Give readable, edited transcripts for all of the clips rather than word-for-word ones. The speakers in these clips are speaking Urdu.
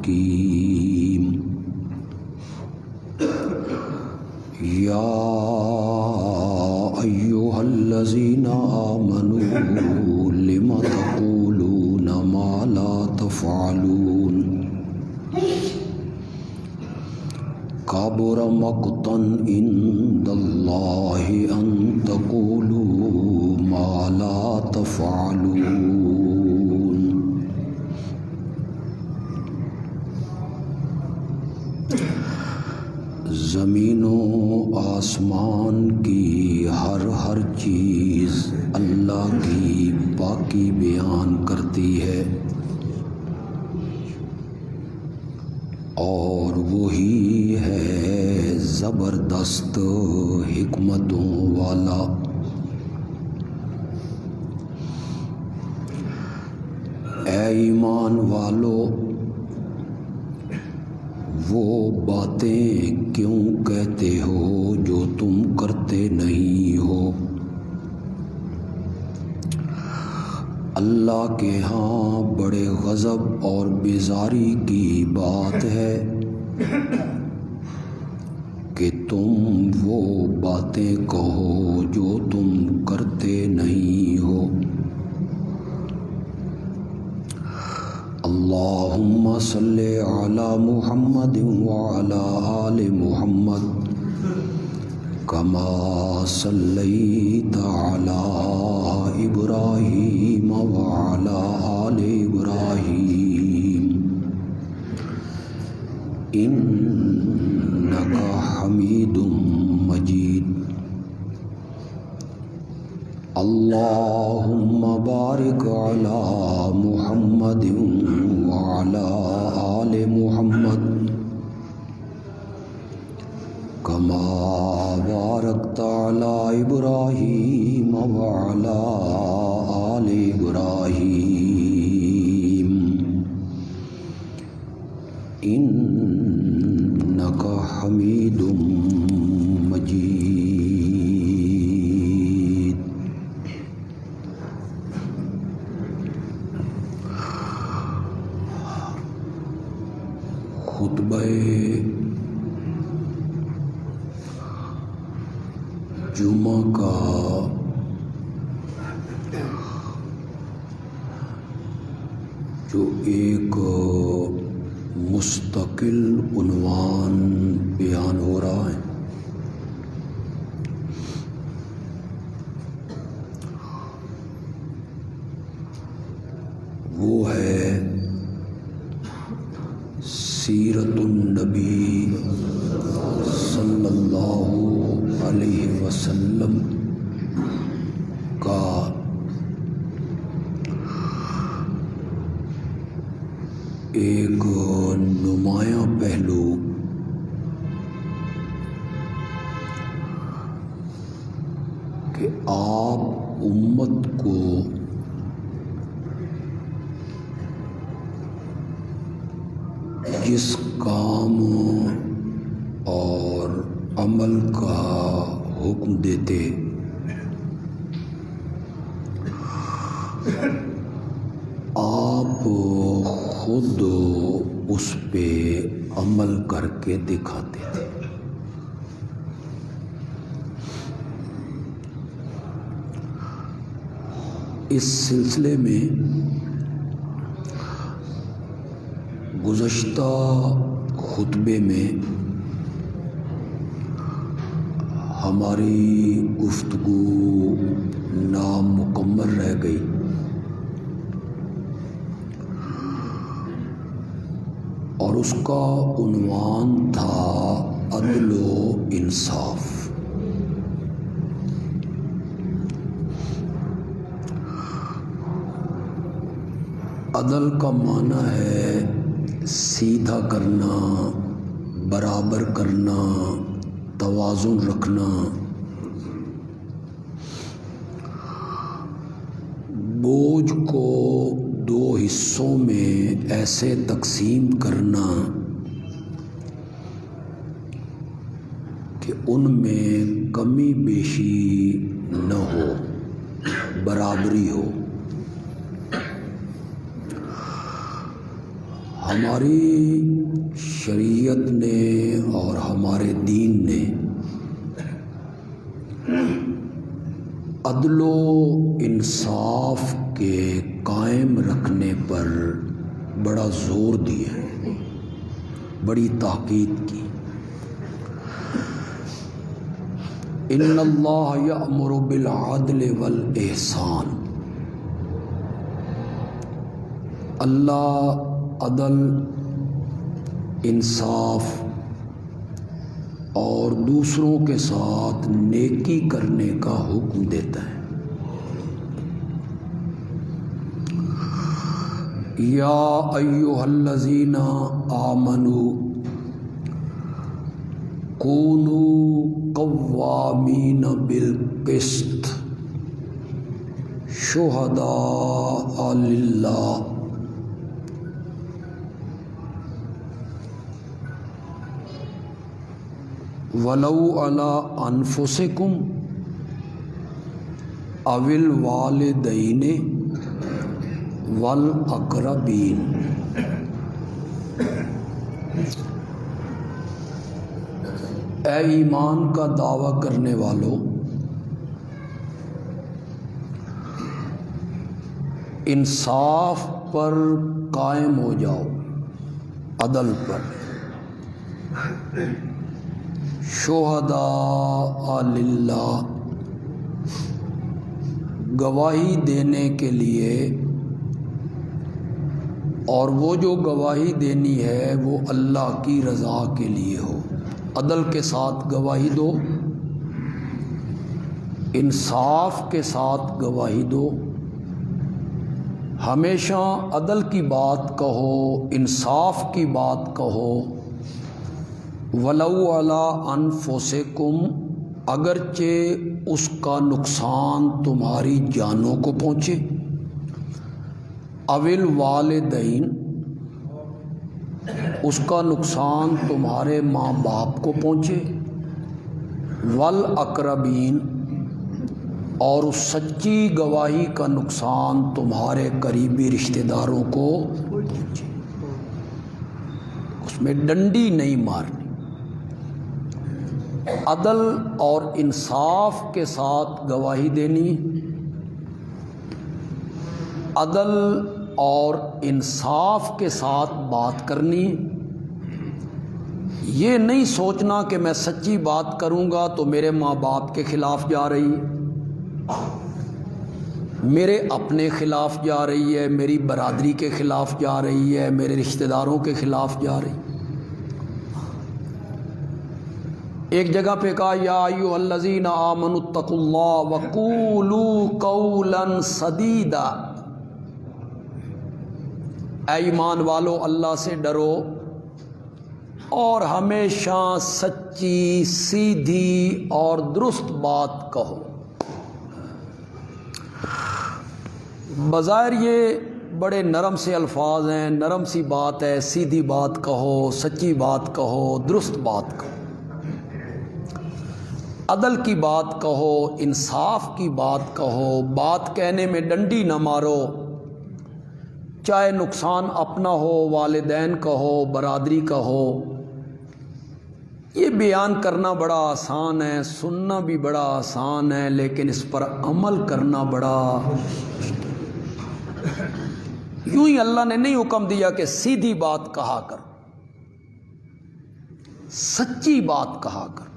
حکیم یا ایھا الذین آمنوا لم تقولون ما لا تفعلون کبر مقتا عند اللہ ان تقولوا ما لا تفعلون۔ زمین و آسمان کی ہر چیز اللہ کی پاکی بیان کرتی ہے، اور وہی ہے زبردست حکمتوں والا۔ اے ایمان والو، وہ باتیں کیوں کہتے ہو جو تم کرتے نہیں ہو؟ اللہ کے ہاں بڑے غضب اور بیزاری کی بات ہے کہ تم وہ باتیں کہو جو تم کرتے نہیں ہو۔ اللہم صلی علی محمد وعلی آل محمد کما صلیت علی ابراہیم وعلی آل ابراہیم انک حمید مجید۔ اللہم بارک علی محمد وعلی آل محمد کما بارکت علی ابراہیم وعلی آل ابراہیم انک حمید مجید۔ خطبہ جمعہ کا جو ایک مستقل عنوان بیان ہو رہا ہے، وہ ہے سیرت النبی صلی اللہ علیہ وسلم کا ایک نمایاں پہلو کہ آپ امت کو جس کام اور عمل کا حکم دیتے آپ خود اس پہ عمل کر کے دکھاتے تھے۔ اس سلسلے میں گزشتہ خطبے میں ہماری گفتگو نامکمل رہ گئی، اور اس کا عنوان تھا عدل و انصاف۔ عدل کا معنی ہے سیدھا کرنا، برابر کرنا، توازن رکھنا، بوجھ کو دو حصوں میں ایسے تقسیم کرنا کہ ان میں کمی بیشی نہ ہو، برابری ہو۔ ہماری شریعت نے اور ہمارے دین نے عدل و انصاف کے قائم رکھنے پر بڑا زور دیا ہے، بڑی تاکید کی۔ ان اللہ یأمر بالعدل والاحسان، اللہ عدل، انصاف اور دوسروں کے ساتھ نیکی کرنے کا حکم دیتا ہے۔ یا ایھا الذین آمنوا کونوا قوامین بالقسط شہداء للہ ولو علی انفسکم او الوالدین والاقربین۔ اے ایمان کا دعویٰ کرنے والوں، انصاف پر قائم ہو جاؤ، عدل پر۔ شہداء للہ، گواہی دینے کے لیے، اور وہ جو گواہی دینی ہے وہ اللہ کی رضا کے لیے ہو۔ عدل کے ساتھ گواہی دو، انصاف کے ساتھ گواہی دو، ہمیشہ عدل کی بات کہو، انصاف کی بات کہو۔ ولو علی انفسکم، اگرچہ اس کا نقصان تمہاری جانوں کو پہنچے، او الوالدین، اس کا نقصان تمہارے ماں باپ کو پہنچے، والاقربین، اور اس سچی گواہی کا نقصان تمہارے قریبی رشتہ داروں کو پہنچے۔ اس میں ڈنڈی نہیں مارنی، عدل اور انصاف کے ساتھ گواہی دینی، عدل اور انصاف کے ساتھ بات کرنی۔ یہ نہیں سوچنا کہ میں سچی بات کروں گا تو میرے ماں باپ کے خلاف جا رہی ہے، میرے اپنے خلاف جا رہی ہے، میری برادری کے خلاف جا رہی ہے، میرے رشتہ داروں کے خلاف جا رہی ہے۔ ایک جگہ پہ کہا یا ایھا الذین آمنوا اتقوا اللہ وقولوا قولا سدیدا، اے ایمان والو اللہ سے ڈرو اور ہمیشہ سچی، سیدھی اور درست بات کہو۔ بظاہر یہ بڑے نرم سے الفاظ ہیں، نرم سی بات ہے، سیدھی بات کہو، سچی بات کہو، درست بات کہو، عدل کی بات کہو، انصاف کی بات کہو، بات کہنے میں ڈنڈی نہ مارو، چاہے نقصان اپنا ہو، والدین کا ہو، برادری کا ہو۔ یہ بیان کرنا بڑا آسان ہے، سننا بھی بڑا آسان ہے، لیکن اس پر عمل کرنا بڑا یوں ہی اللہ نے نہیں حکم دیا کہ سیدھی بات کہا کر، سچی بات کہا کر،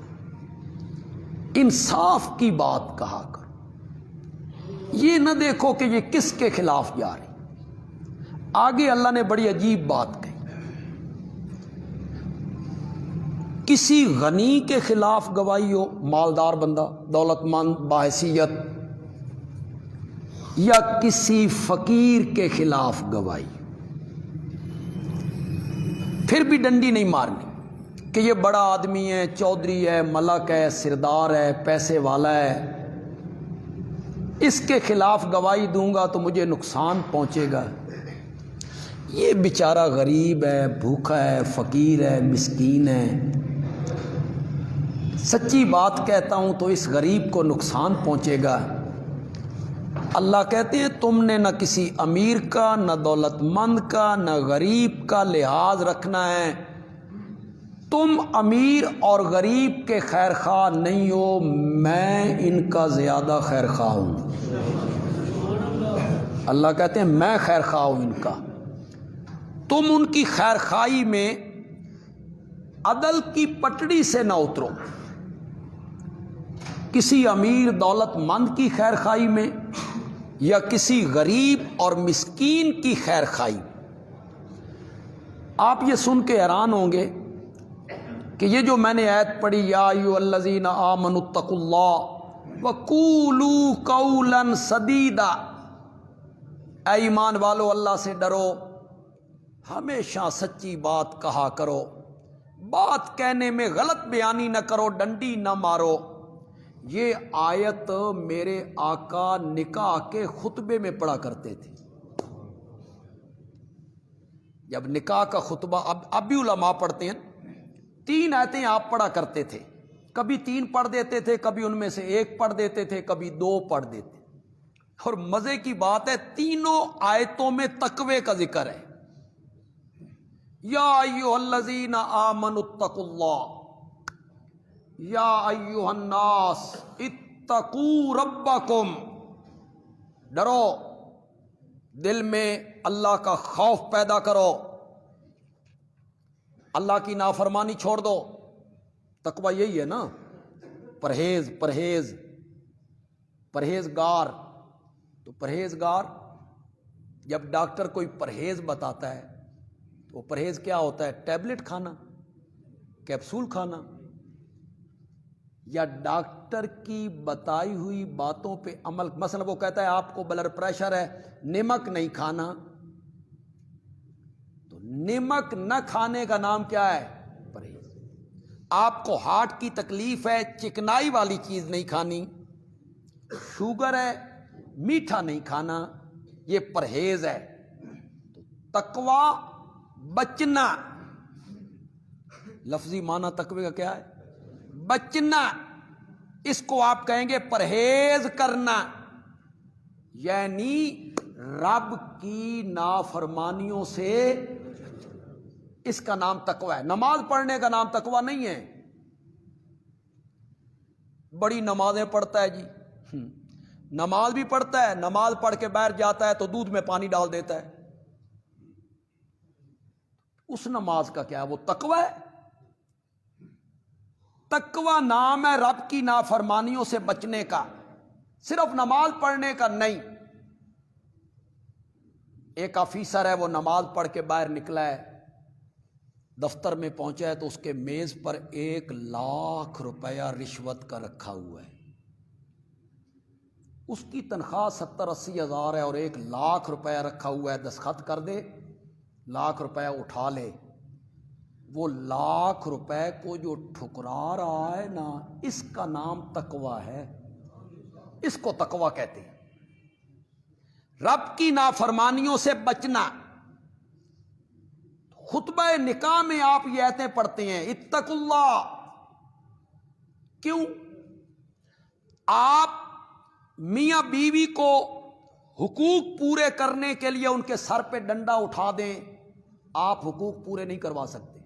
انصاف کی بات کہا کر۔ یہ نہ دیکھو کہ یہ کس کے خلاف جا رہی۔ آگے اللہ نے بڑی عجیب بات کہی، کسی غنی کے خلاف گواہی ہو، مالدار بندہ، دولت مند، باحیثیت، یا کسی فقیر کے خلاف گواہی، پھر بھی ڈنڈی نہیں مارنی کہ یہ بڑا آدمی ہے، چودھری ہے، ملک ہے، سردار ہے، پیسے والا ہے، اس کے خلاف گواہی دوں گا تو مجھے نقصان پہنچے گا، یہ بیچارہ غریب ہے، بھوکا ہے، فقیر ہے، مسکین ہے، سچی بات کہتا ہوں تو اس غریب کو نقصان پہنچے گا۔ اللہ کہتے ہیں تم نے نہ کسی امیر کا، نہ دولت مند کا، نہ غریب کا لحاظ رکھنا ہے. تم امیر اور غریب کے خیر خواہ نہیں ہو، میں ان کا زیادہ خیر خواہ ہوں. اللہ کہتے ہیں میں خیر خواہ ہوں ان کا. تم ان کی خیر خواہی میں عدل کی پٹڑی سے نہ اترو. کسی امیر دولت مند کی خیر خواہی میں یا کسی غریب اور مسکین کی خیر خواہی. آپ یہ سن کے حیران ہوں گے کہ یہ جو میں نے آیت پڑھی یا ایھا الذین آمنوا اتقوا اللہ وقولوا قولا سدیدا، اے ایمان والو اللہ سے ڈرو، ہمیشہ سچی بات کہا کرو، بات کہنے میں غلط بیانی نہ کرو، ڈنڈی نہ مارو. یہ آیت میرے آقا نکاح کے خطبے میں پڑھا کرتے تھے. جب نکاح کا خطبہ اب بھی علماء پڑھتے ہیں، 3 آیتیں آپ پڑھا کرتے تھے. کبھی 3 پڑھ دیتے تھے، کبھی ان میں سے 1 پڑھ دیتے تھے، کبھی 2 پڑھ دیتے. اور مزے کی بات ہے تینوں آیتوں میں تقوی کا ذکر ہے. یا ایھا الذین آمنوا اتقوا اللہ، یا ایھا الناس اتقوا ربکم، ڈرو، دل میں اللہ کا خوف پیدا کرو، اللہ کی نافرمانی چھوڑ دو. تقوی یہی ہے نا، پرہیز پرہیز پرہیزگار. تو پرہیزگار، جب ڈاکٹر کوئی پرہیز بتاتا ہے تو وہ پرہیز کیا ہوتا ہے؟ ٹیبلٹ کھانا، کیپسول کھانا، یا ڈاکٹر کی بتائی ہوئی باتوں پہ عمل. مثلا وہ کہتا ہے آپ کو بلڈ پریشر ہے، نمک نہیں کھانا، تو نمک نہ کھانے کا نام کیا ہے؟ پرہیز. آپ کو ہارٹ کی تکلیف ہے، چکنائی والی چیز نہیں کھانی. شوگر ہے، میٹھا نہیں کھانا، یہ پرہیز ہے. تو تقوی بچنا، لفظی معنی تقوی کا کیا ہے؟ بچنا. اس کو آپ کہیں گے پرہیز کرنا، یعنی رب کی نافرمانیوں سے. اس کا نام تقوی ہے. نماز پڑھنے کا نام تقوی نہیں ہے. بڑی نمازیں پڑھتا ہے جی، نماز بھی پڑھتا ہے، نماز پڑھ کے باہر جاتا ہے تو دودھ میں پانی ڈال دیتا ہے. اس نماز کا کیا ہے؟ وہ تقوی ہے. تقوی نام ہے رب کی نافرمانیوں سے بچنے کا، صرف نماز پڑھنے کا نہیں. ایک آفیسر ہے، وہ نماز پڑھ کے باہر نکلا ہے، دفتر میں پہنچا ہے تو اس کے میز پر 1,00,000 روپیہ رشوت کا رکھا ہوا ہے. اس کی تنخواہ 70-80 ہزار ہے اور 1,00,000 روپیہ رکھا ہوا ہے. دستخط کر دے، 1,00,000 روپیہ اٹھا لے. وہ 1,00,000 روپے کو جو ٹھکرا رہا ہے نا، اس کا نام تقوی ہے. اس کو تقوی کہتے ہیں، رب کی نافرمانیوں سے بچنا. خطبہ نکاح میں آپ یہ آیتیں پڑھتے ہیں اتقوا اللہ. کیوں؟ آپ میاں بیوی کو حقوق پورے کرنے کے لیے ان کے سر پہ ڈنڈا اٹھا دیں، آپ حقوق پورے نہیں کروا سکتے،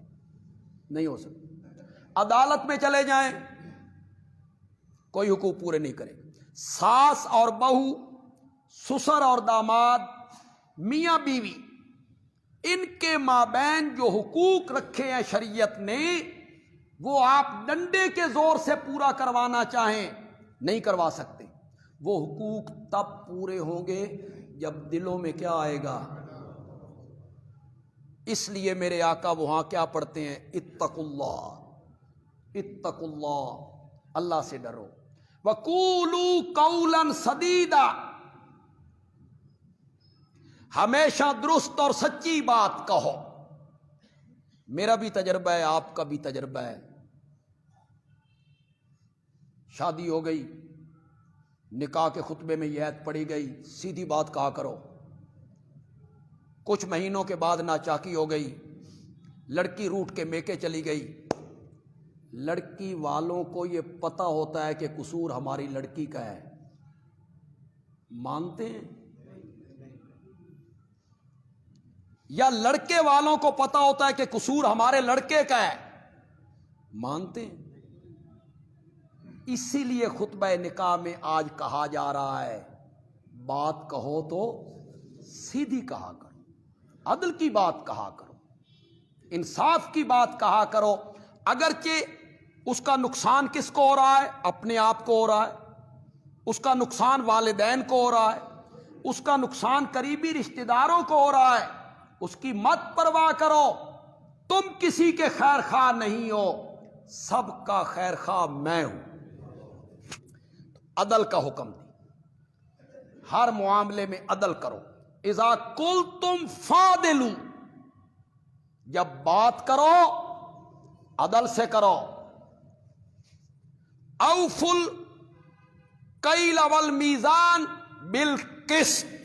نہیں ہو سکتے. عدالت میں چلے جائیں، کوئی حقوق پورے نہیں کرے. ساس اور بہو، سسر اور داماد، میاں بیوی، ان کے مابین جو حقوق رکھے ہیں شریعت نے، وہ آپ ڈنڈے کے زور سے پورا کروانا چاہیں نہیں کروا سکتے. وہ حقوق تب پورے ہوں گے جب دلوں میں کیا آئے گا. اس لیے میرے آقا وہاں کیا پڑھتے ہیں؟ اتقوا اللہ، اتقوا اللہ، اللہ سے ڈرو. وقولوا قولا سدیدا، ہمیشہ درست اور سچی بات کہو. میرا بھی تجربہ ہے، آپ کا بھی تجربہ ہے. شادی ہو گئی، نکاح کے خطبے میں یہ آیت پڑھی گئی، سیدھی بات کہا کرو. کچھ مہینوں کے بعد ناچاکی ہو گئی، لڑکی روٹ کے میکے چلی گئی. لڑکی والوں کو یہ پتہ ہوتا ہے کہ قصور ہماری لڑکی کا ہے، مانتے ہیں؟ یا لڑکے والوں کو پتا ہوتا ہے کہ قصور ہمارے لڑکے کا ہے، مانتے ہیں؟ اسی لیے خطبہ نکاح میں آج کہا جا رہا ہے بات کہو تو سیدھی کہا کرو، عدل کی بات کہا کرو، انصاف کی بات کہا کرو، اگرچہ اس کا نقصان کس کو ہو رہا ہے؟ اپنے آپ کو ہو رہا ہے، اس کا نقصان والدین کو ہو رہا ہے، اس کا نقصان قریبی رشتہ داروں کو ہو رہا ہے، اس کی مت پرواہ کرو، تم کسی کے خیر خواہ نہیں ہو، سب کا خیر خواہ میں ہوں۔ عدل کا حکم دی، ہر معاملے میں عدل کرو۔ اذا قلتم فاعدلوا، جب بات کرو عدل سے کرو۔ اوفوا الکیل والمیزان بالقسط،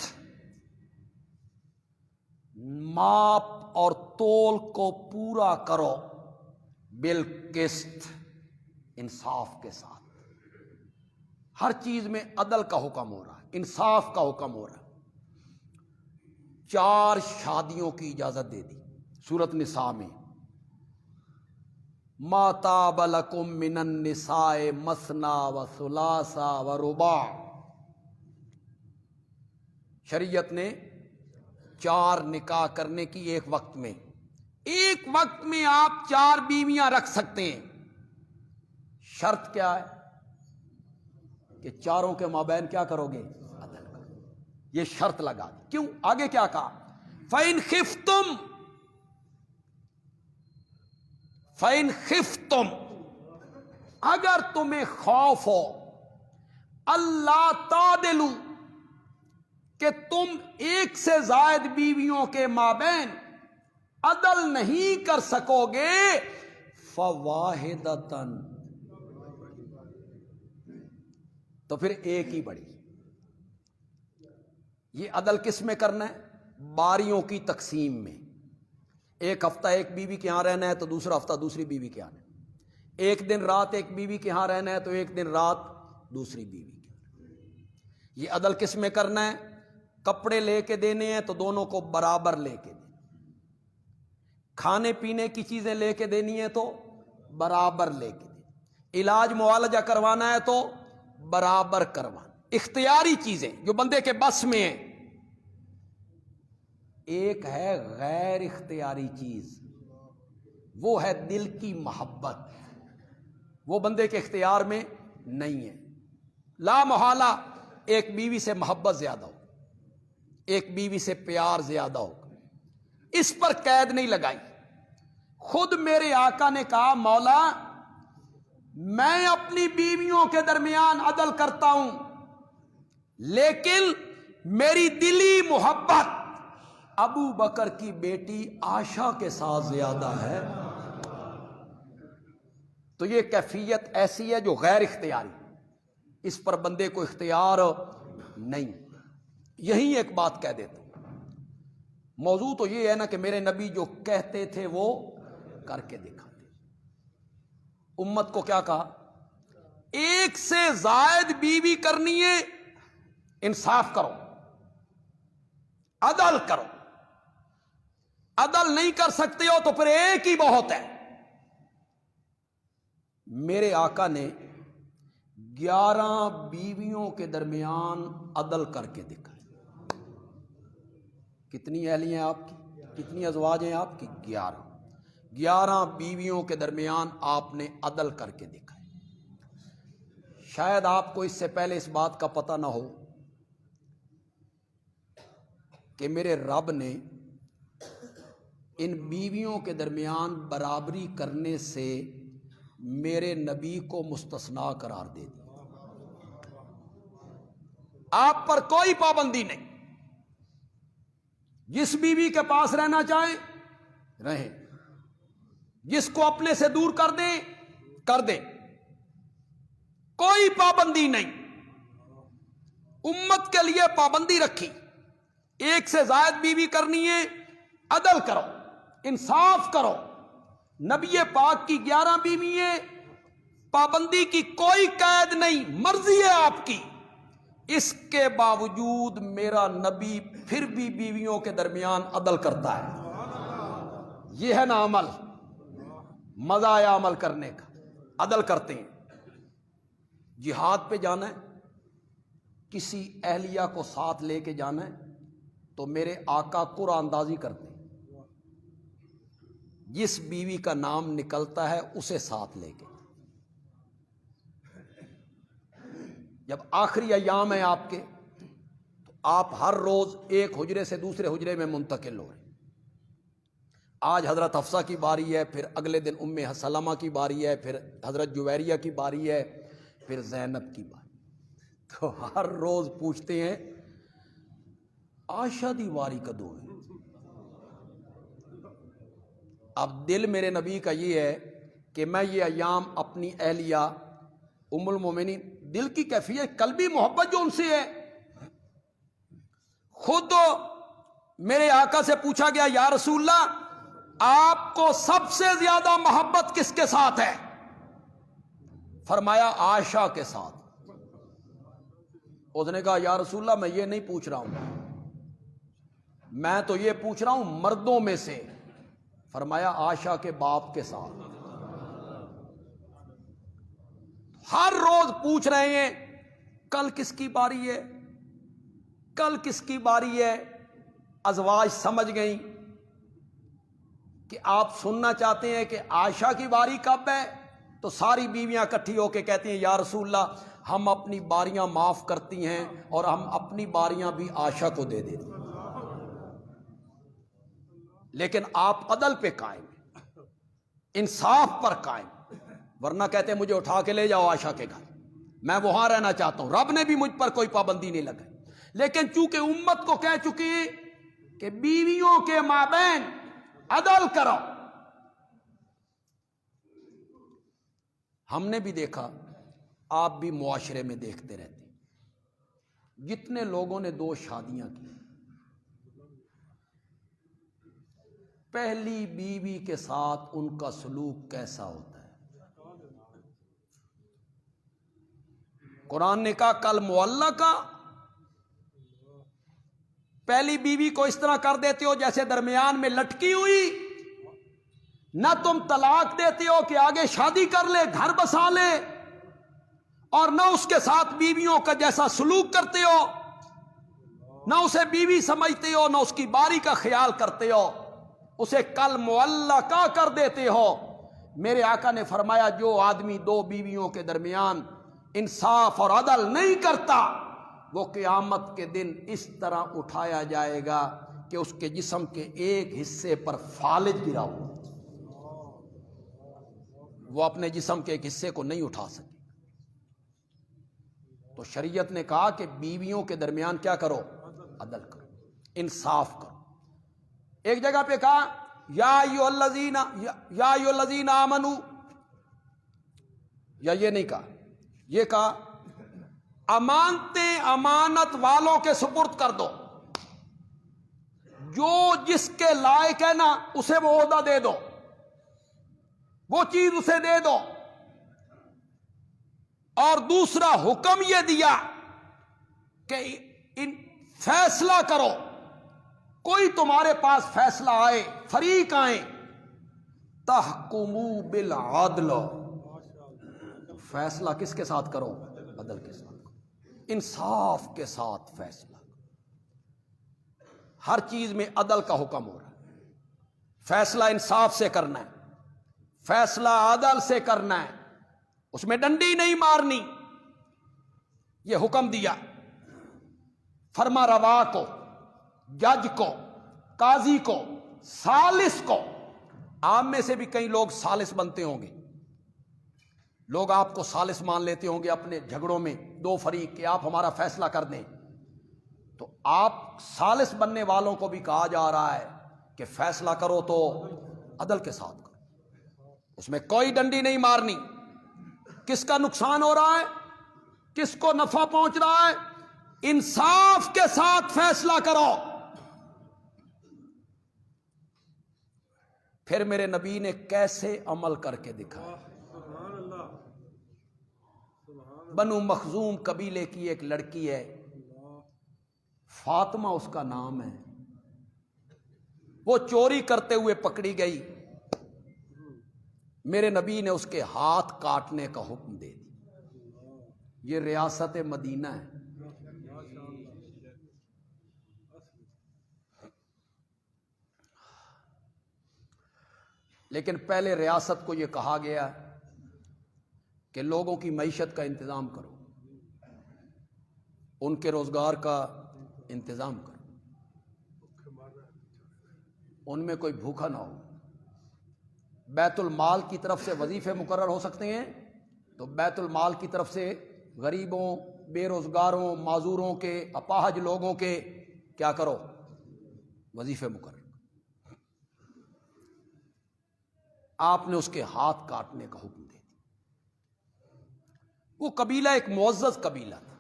ماپ اور تول کو پورا کرو، بالقسط، انصاف کے ساتھ۔ ہر چیز میں عدل کا حکم ہو رہا ہے، انصاف کا حکم ہو رہا ہے۔ 4 شادیوں کی اجازت دے دی سورۃ نساء میں، ما طاب لکم من النساء مثنی وثلاث ورباع، شریعت نے 4 نکاح کرنے کی ایک وقت میں، ایک وقت میں آپ 4 بیویاں رکھ سکتے ہیں۔ شرط کیا ہے؟ کہ چاروں کے مابین کیا کرو گے؟ عدل کرو، یہ شرط لگا دی۔ کیوں؟ آگے کیا کہا؟ فَإِنْ خِفْتُمْ، اگر تمہیں خوف ہو، اللہ تعدلوا، کہ تم ایک سے زائد بیویوں کے مابین عدل نہیں کر سکو گے، فواحدۃ، تو پھر ایک ہی بڑی۔ یہ عدل کس میں کرنا ہے؟ باریوں کی تقسیم میں۔ ایک ہفتہ ایک بیوی کے ہاں رہنا ہے تو دوسرا ہفتہ دوسری بیوی کے ہاں رہنا ہے۔ ایک دن رات ایک بیوی کے ہاں رہنا ہے تو ایک دن رات دوسری بیوی کے ہاں رہنا ہے۔ یہ عدل کس میں کرنا ہے؟ کپڑے لے کے دینے ہیں تو دونوں کو برابر لے کے دینے، کھانے پینے کی چیزیں لے کے دینی ہے تو برابر لے کے دینے، علاج معالجہ کروانا ہے تو برابر کروانا۔ اختیاری چیزیں جو بندے کے بس میں ہیں، ایک ہے غیر اختیاری چیز، وہ ہے دل کی محبت، وہ بندے کے اختیار میں نہیں ہے۔ لا محالہ ایک بیوی سے محبت زیادہ ہو، ایک بیوی سے پیار زیادہ ہو، اس پر قید نہیں لگائی۔ خود میرے آقا نے کہا مولا میں اپنی بیویوں کے درمیان عدل کرتا ہوں، لیکن میری دلی محبت ابو بکر کی بیٹی عائشہ کے ساتھ زیادہ ہے۔ تو یہ کیفیت ایسی ہے جو غیر اختیاری، اس پر بندے کو اختیار نہیں۔ یہی ایک بات کہہ دیتا ہوں، موضوع تو یہ ہے نا کہ میرے نبی جو کہتے تھے وہ کر کے دکھاتے۔ امت کو کیا کہا؟ ایک سے زائد بیوی کرنی ہے، انصاف کرو، عدل کرو۔ عدل نہیں کر سکتے ہو تو پھر ایک ہی بہت ہے۔ میرے آقا نے 11 بیویوں کے درمیان عدل کر کے دکھایا۔ کتنی اہلیہ ہیں آپ کی؟ کتنی ازواج ہیں آپ کی؟ 11 بیویوں کے درمیان آپ نے عدل کر کے دکھایا۔ شاید آپ کو اس سے پہلے اس بات کا پتہ نہ ہو کہ میرے رب نے ان بیویوں کے درمیان برابری کرنے سے میرے نبی کو مستثنا قرار دے دیا۔ آپ پر کوئی پابندی نہیں، جس بیوی کے پاس رہنا چاہیں رہیں، جس کو اپنے سے دور کر دیں کر دیں، کوئی پابندی نہیں۔ امت کے لیے پابندی رکھی، ایک سے زائد بیوی کرنی ہے، عدل کرو، انصاف کرو۔ نبی پاک کی 11 بیوی ہیں، پابندی کی کوئی قید نہیں، مرضی ہے آپ کی۔ اس کے باوجود میرا نبی پھر بھی بیویوں کے درمیان عدل کرتا ہے۔ یہ ہے نا عمل، مزہ آیا عمل کرنے کا، عدل کرتے ہیں۔ جہاد پہ جانا ہے، کسی اہلیہ کو ساتھ لے کے جانا ہے تو میرے آقا قرآن اندازی کرتے ہیں، جس بیوی کا نام نکلتا ہے اسے ساتھ لے کے۔ جب آخری ایام ہے آپ کے، تو آپ ہر روز ایک حجرے سے دوسرے حجرے میں منتقل ہو رہے ہیں۔ آج حضرت حفصہ کی باری ہے، پھر اگلے دن ام سلمہ کی باری ہے، پھر حضرت جویریہ کی باری ہے، پھر زینب کی باری۔ تو ہر روز پوچھتے ہیں عائشہ دی واری کدوں ہے؟ اب دل میرے نبی کا یہ ہے کہ میں یہ ایام اپنی اہلیہ ام المومنین، دل کی کیفیت قلبی محبت جو ان سے ہے۔ خود میرے آقا سے پوچھا گیا یا رسول اللہ آپ کو سب سے زیادہ محبت کس کے ساتھ ہے؟ فرمایا عائشہ کے ساتھ۔ اس نے کہا یا رسول اللہ میں یہ نہیں پوچھ رہا ہوں، میں تو یہ پوچھ رہا ہوں مردوں میں سے۔ فرمایا عائشہ کے باپ کے ساتھ۔ ہر روز پوچھ رہے ہیں کل کس کی باری ہے، کل کس کی باری ہے۔ ازواج سمجھ گئیں کہ آپ سننا چاہتے ہیں کہ عائشہ کی باری کب ہے، تو ساری بیویاں اکٹھی ہو کے کہتی ہیں یا رسول اللہ ہم اپنی باریاں معاف کرتی ہیں اور ہم اپنی باریاں بھی عائشہ کو دے دیتی ہیں۔ لیکن آپ عدل پہ قائم ہیں، انصاف پر قائم، ورنہ کہتے ہیں مجھے اٹھا کے لے جاؤ عائشہ کے گھر، میں وہاں رہنا چاہتا ہوں۔ رب نے بھی مجھ پر کوئی پابندی نہیں لگائی، لیکن چونکہ امت کو کہہ چکی کہ بیویوں کے مابین عدل کرو۔ ہم نے بھی دیکھا، آپ بھی معاشرے میں دیکھتے رہتے ہیں، جتنے لوگوں نے 2 شادیاں کی، پہلی بیوی کے ساتھ ان کا سلوک کیسا ہوتا ہے؟ قرآن نے کہا کل معلقہ، پہلی بیوی کو اس طرح کر دیتے ہو جیسے درمیان میں لٹکی ہوئی، نہ تم طلاق دیتے ہو کہ آگے شادی کر لے، گھر بسا لے، اور نہ اس کے ساتھ بیویوں کا جیسا سلوک کرتے ہو، نہ اسے بیوی سمجھتے ہو، نہ اس کی باری کا خیال کرتے ہو، اسے کل معلقہ کر دیتے ہو۔ میرے آقا نے فرمایا جو آدمی 2 بیویوں کے درمیان انصاف اور عدل نہیں کرتا، وہ قیامت کے دن اس طرح اٹھایا جائے گا کہ اس کے جسم کے ایک حصے پر فالج گرا ہو، وہ اپنے جسم کے ایک حصے کو نہیں اٹھا سکے۔ تو شریعت نے کہا کہ بیویوں کے درمیان کیا کرو؟ عدل کرو، انصاف کرو۔ ایک جگہ پہ کہا یا ایھا الذین آمنو، یا یہ نہیں کہا، یہ کہا امانتیں امانت والوں کے سپرد کر دو، جو جس کے لائق ہے نا اسے وہ عہدہ دے دو، وہ چیز اسے دے دو۔ اور دوسرا حکم یہ دیا کہ فیصلہ کرو، کوئی تمہارے پاس فیصلہ آئے، فریق آئیں، تحکموا بالعدل، فیصلہ کس کے ساتھ کرو؟ عدل کے ساتھ، انصاف کے ساتھ فیصلہ۔ ہر چیز میں عدل کا حکم ہو رہا ہے، فیصلہ انصاف سے کرنا ہے، فیصلہ عدل سے کرنا ہے، اس میں ڈنڈی نہیں مارنی۔ یہ حکم دیا فرما روا کو، جج کو، قاضی کو، ثالث کو۔ آپ میں سے بھی کئی لوگ ثالث بنتے ہوں گے، لوگ آپ کو ثالث مان لیتے ہوں گے اپنے جھگڑوں میں، 2 فریق کہ آپ ہمارا فیصلہ کر دیں۔ تو آپ ثالث بننے والوں کو بھی کہا جا رہا ہے کہ فیصلہ کرو تو عدل کے ساتھ کرو، اس میں کوئی ڈنڈی نہیں مارنی۔ کس کا نقصان ہو رہا ہے، کس کو نفع پہنچ رہا ہے، انصاف کے ساتھ فیصلہ کرو۔ پھر میرے نبی نے کیسے عمل کر کے دکھایا۔ بنو مخزوم قبیلے کی ایک لڑکی ہے، فاطمہ اس کا نام ہے، وہ چوری کرتے ہوئے پکڑی گئی، میرے نبی نے اس کے ہاتھ کاٹنے کا حکم دے دیا۔ یہ ریاست مدینہ ہے۔ لیکن پہلے ریاست کو یہ کہا گیا کہ لوگوں کی معیشت کا انتظام کرو، ان کے روزگار کا انتظام کرو، ان میں کوئی بھوکا نہ ہو۔ بیت المال کی طرف سے وظیفے مقرر ہو سکتے ہیں، تو بیت المال کی طرف سے غریبوں، بے روزگاروں، معذوروں کے، اپاہج لوگوں کے کیا کرو؟ وظیفے مقرر۔ آپ نے اس کے ہاتھ کاٹنے کا حکم دے دیا۔ وہ قبیلہ ایک معزز قبیلہ تھا،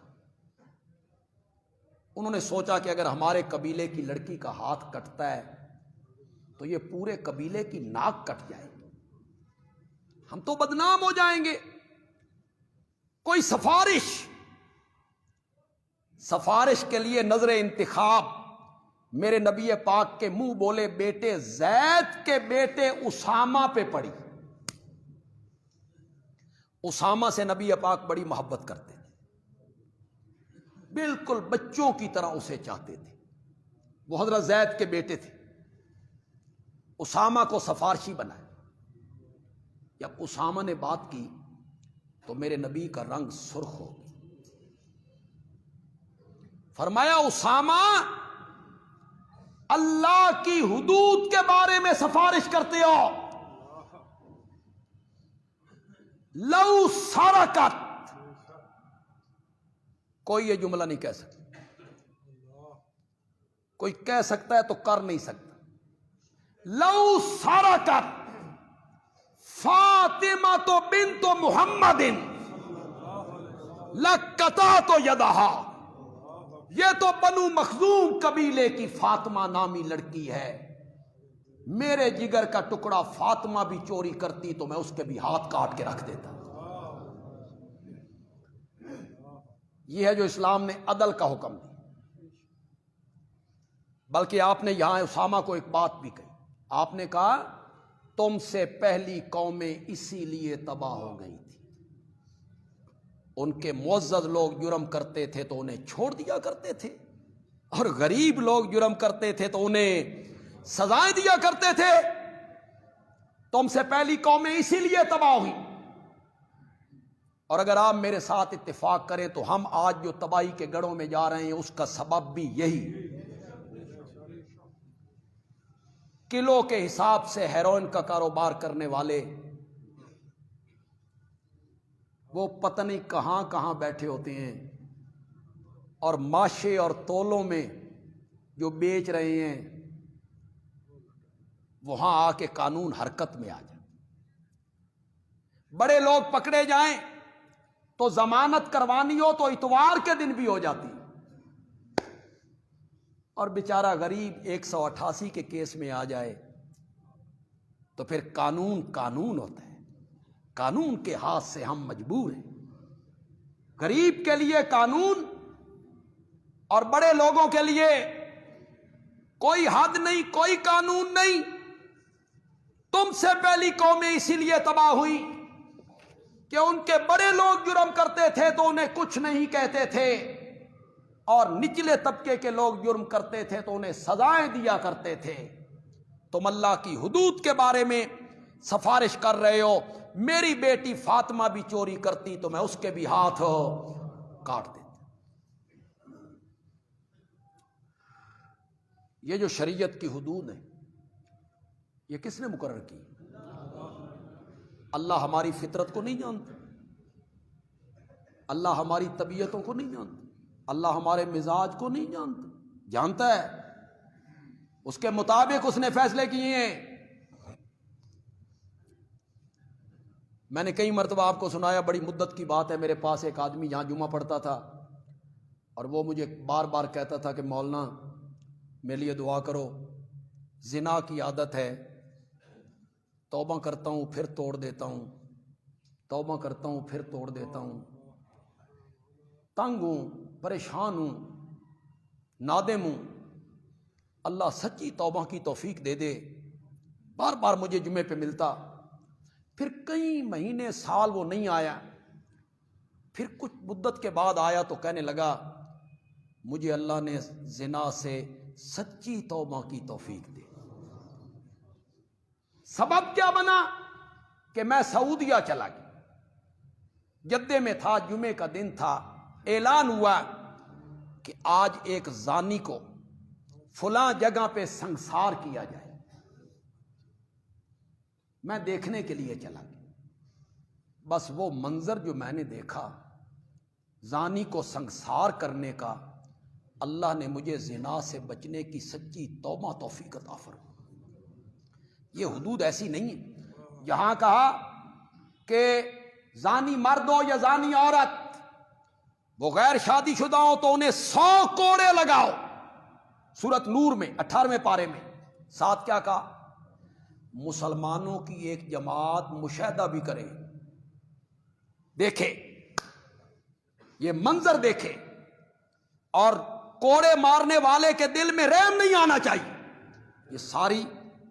انہوں نے سوچا کہ اگر ہمارے قبیلے کی لڑکی کا ہاتھ کٹتا ہے تو یہ پورے قبیلے کی ناک کٹ جائے گی، ہم تو بدنام ہو جائیں گے۔ کوئی سفارش کے لیے نظر انتخاب میرے نبی پاک کے منہ بولے بیٹے زید کے بیٹے اسامہ پہ پڑی۔ اسامہ سے نبی پاک بڑی محبت کرتے تھے، بالکل بچوں کی طرح اسے چاہتے تھے۔ وہ حضرت زید کے بیٹے تھے، اسامہ کو سفارشی بنایا۔ جب اسامہ نے بات کی تو میرے نبی کا رنگ سرخ ہو گیا۔ فرمایا اسامہ اللہ کی حدود کے بارے میں سفارش کرتے ہو، لو سرقت، کوئی یہ جملہ نہیں کہہ سکتا، کوئی کہہ سکتا ہے تو کر نہیں سکتا۔ لو سرقت فاطمہ بنت محمد لقطعت یدہا، یہ تو بنو مخزوم قبیلے کی فاطمہ نامی لڑکی ہے، میرے جگر کا ٹکڑا فاطمہ بھی چوری کرتی تو میں اس کے بھی ہاتھ کاٹ کے رکھ دیتا۔ یہ ہے جو اسلام نے عدل کا حکم دیا۔ بلکہ آپ نے یہاں اسامہ کو ایک بات بھی کہی، آپ نے کہا تم سے پہلی قومیں اسی لیے تباہ ہو گئی تھی، ان کے معزز لوگ جرم کرتے تھے تو انہیں چھوڑ دیا کرتے تھے، اور غریب لوگ جرم کرتے تھے تو انہیں سزائیں دیا کرتے تھے۔ تم سے پہلی قومیں اسی لیے تباہ ہوئی، اور اگر آپ میرے ساتھ اتفاق کریں تو ہم آج جو تباہی کے گڑھوں میں جا رہے ہیں اس کا سبب بھی یہی۔ کلو کے حساب سے ہیروئن کا کاروبار کرنے والے وہ پتہ نہیں کہاں کہاں بیٹھے ہوتے ہیں، اور ماشے اور تولوں میں جو بیچ رہے ہیں وہاں آ کے قانون حرکت میں آ جائے۔ بڑے لوگ پکڑے جائیں تو ضمانت کروانی ہو تو اتوار کے دن بھی ہو جاتی، اور بیچارہ غریب 188 کے کیس میں آ جائے تو پھر قانون ہوتا ہے، قانون کے ہاتھ سے ہم مجبور ہیں۔ غریب کے لیے قانون اور بڑے لوگوں کے لیے کوئی حد نہیں، کوئی قانون نہیں۔ تم سے پہلی قومیں اسی لیے تباہ ہوئی کہ ان کے بڑے لوگ جرم کرتے تھے تو انہیں کچھ نہیں کہتے تھے، اور نچلے طبقے کے لوگ جرم کرتے تھے تو انہیں سزائیں دیا کرتے تھے۔ تم اللہ کی حدود کے بارے میں سفارش کر رہے ہو، میری بیٹی فاطمہ بھی چوری کرتی تو میں اس کے بھی ہاتھ کاٹ دیتا۔ یہ جو شریعت کی حدود ہے یہ کس نے مقرر کی؟ اللہ ہماری فطرت کو نہیں جانتا، اللہ ہماری طبیعتوں کو نہیں جانتا، اللہ ہمارے مزاج کو نہیں جانتا، جانتا ہے، اس کے مطابق اس نے فیصلے کیے ہیں۔ میں نے کئی مرتبہ آپ کو سنایا، بڑی مدت کی بات ہے، میرے پاس ایک آدمی یہاں جمعہ پڑھتا تھا، اور وہ مجھے بار بار کہتا تھا کہ مولانا میرے لیے دعا کرو، زنا کی عادت ہے، توبہ کرتا ہوں پھر توڑ دیتا ہوں، توبہ کرتا ہوں پھر توڑ دیتا ہوں، تنگ ہوں، پریشان ہوں، نادم ہوں، اللہ سچی توبہ کی توفیق دے دے۔ بار بار مجھے جمعے پہ ملتا، پھر کئی مہینے سال وہ نہیں آیا، پھر کچھ مدت کے بعد آیا تو کہنے لگا مجھے اللہ نے زنا سے سچی توبہ کی توفیق دی۔ سبب کیا بنا کہ میں سعودیہ چلا گیا، جدے میں تھا، جمعے کا دن تھا، اعلان ہوا کہ آج ایک زانی کو فلاں جگہ پہ سنسار کیا جائے۔ میں دیکھنے کے لیے چلا گیا، بس وہ منظر جو میں نے دیکھا زانی کو سنسار کرنے کا، اللہ نے مجھے زنا سے بچنے کی سچی توبہ توفیق عطا فرمائی۔ یہ حدود ایسی نہیں ہے جہاں کہا کہ زانی مرد ہو یا زانی عورت وہ غیر شادی شدہ ہو تو انہیں 100 کوڑے لگاؤ۔ سورۃ نور میں 18ویں پارے میں ساتھ کیا کہا؟ مسلمانوں کی ایک جماعت مشاہدہ بھی کرے، دیکھے، یہ منظر دیکھے، اور کوڑے مارنے والے کے دل میں رحم نہیں آنا چاہیے۔ یہ ساری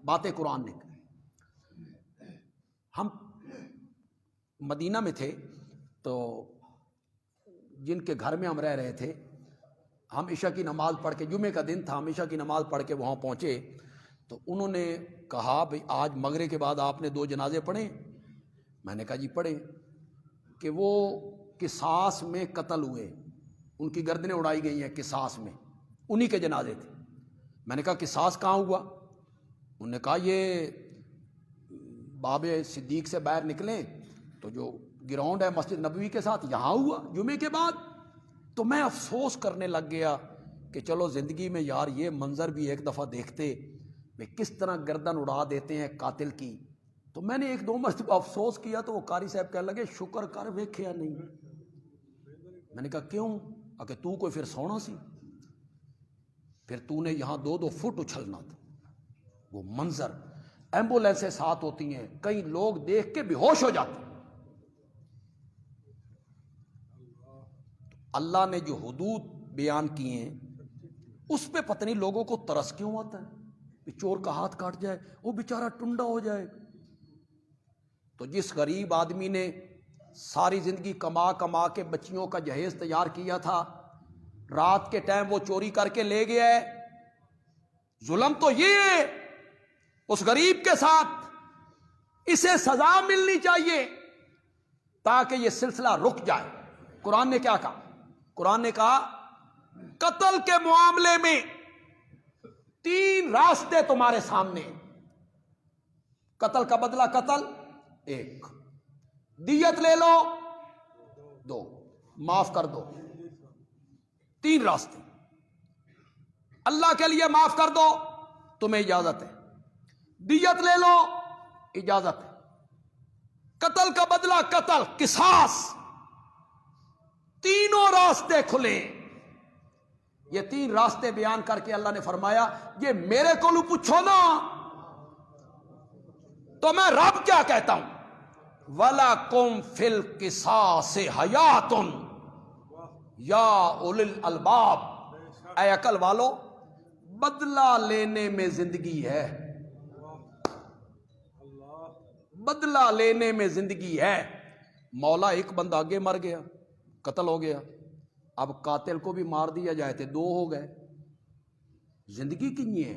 باتیں قرآن نے کہی۔ ہم مدینہ میں تھے تو جن کے گھر میں ہم رہ رہے تھے، ہم عشاء کی نماز پڑھ کے، جمعے کا دن تھا، ہم عشاء کی نماز پڑھ کے وہاں پہنچے تو انہوں نے کہا بھئی آج مغرب کے بعد آپ نے 2 جنازے پڑھے؟ میں نے کہا جی پڑھے۔ کہ وہ قصاص میں قتل ہوئے، ان کی گردنیں اڑائی گئی ہیں قصاص میں، انہی کے جنازے تھے۔ میں نے کہا قصاص کہاں ہوا؟ انہوں نے کہا یہ باب صدیق سے باہر نکلیں تو جو گراؤنڈ ہے مسجد نبوی کے ساتھ، یہاں ہوا جمعے کے بعد۔ تو میں افسوس کرنے لگ گیا کہ چلو زندگی میں یار یہ منظر بھی ایک دفعہ دیکھتے، میں کس طرح گردن اڑا دیتے ہیں قاتل کی۔ تو میں نے 1-2 مرتبہ افسوس کیا تو وہ قاری صاحب کہنے لگے شکر کر ویکھیا نہیں۔ میں نے کہا کیوں؟ کہ تو کوئی پھر سونا سی، پھر تو نے یہاں 2-2 فٹ اچھلنا تھا۔ وہ منظر، ایمبولینسیں ساتھ ہوتی ہیں، کئی لوگ دیکھ کے بے ہوش ہو جاتے ہیں۔ اللہ نے جو حدود بیان کیے ہیں اس پہ پتہ نہیں لوگوں کو ترس کیوں آتا ہے کہ چور کا ہاتھ کاٹ جائے، وہ بیچارہ ٹنڈا ہو جائے۔ تو جس غریب آدمی نے ساری زندگی کما کما کے بچیوں کا جہیز تیار کیا تھا، رات کے ٹائم وہ چوری کر کے لے گیا ہے، ظلم تو یہ ہے اس غریب کے ساتھ، اسے سزا ملنی چاہیے تاکہ یہ سلسلہ رک جائے۔ قرآن نے کیا کہا؟ قرآن نے کہا قتل کے معاملے میں 3 راستے تمہارے سامنے، قتل کا بدلہ قتل 1، دیت لے لو 2، معاف کر دو 3 راستے۔ اللہ کے لیے معاف کر دو تمہیں اجازت ہے، دیت لے لو اجازت ہے، قتل کا بدلہ قتل قصاص، تینوں راستے کھلے۔ یہ 3 راستے بیان کر کے اللہ نے فرمایا یہ میرے کو پوچھو نا تو میں رب کیا کہتا ہوں، وَلَكُمْ فِي الْقِصَاصِ حَيَاتٌ یا اُولِي الْأَلْبَابِ، اے عقل والو بدلہ لینے میں زندگی ہے، بدلہ لینے میں زندگی ہے۔ مولا ایک بندہ آگے مر گیا، قتل ہو گیا، اب قاتل کو بھی مار دیا جائے تو 2 ہو گئے، زندگی کنی ہے؟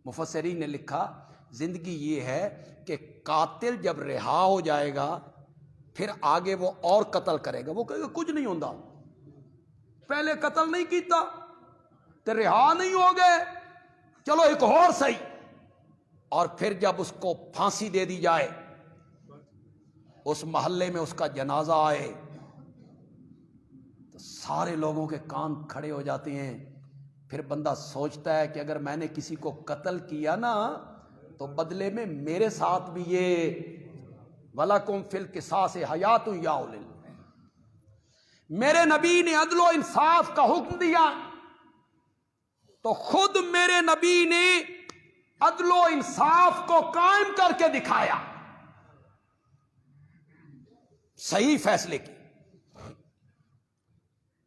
مفسرین نے لکھا زندگی یہ ہے کہ قاتل جب رہا ہو جائے گا پھر آگے وہ اور قتل کرے گا، وہ کہے گا کچھ نہیں ہوندا، پہلے قتل نہیں کیتا تو رہا نہیں ہو گئے، چلو ایک اور صحیح، اور پھر جب اس کو پھانسی دے دی جائے، اس محلے میں اس کا جنازہ آئے تو سارے لوگوں کے کان کھڑے ہو جاتے ہیں۔ پھر بندہ سوچتا ہے کہ اگر میں نے کسی کو قتل کیا نا تو بدلے میں میرے ساتھ بھی یہ وَلَكُمْ فِي الْقِصَاصِ حَيَاتٌ یا اُولِي الْأَلْبَابِ۔ میرے نبی نے عدل و انصاف کا حکم دیا تو خود میرے نبی نے عدل و انصاف کو قائم کر کے دکھایا، صحیح فیصلے کی۔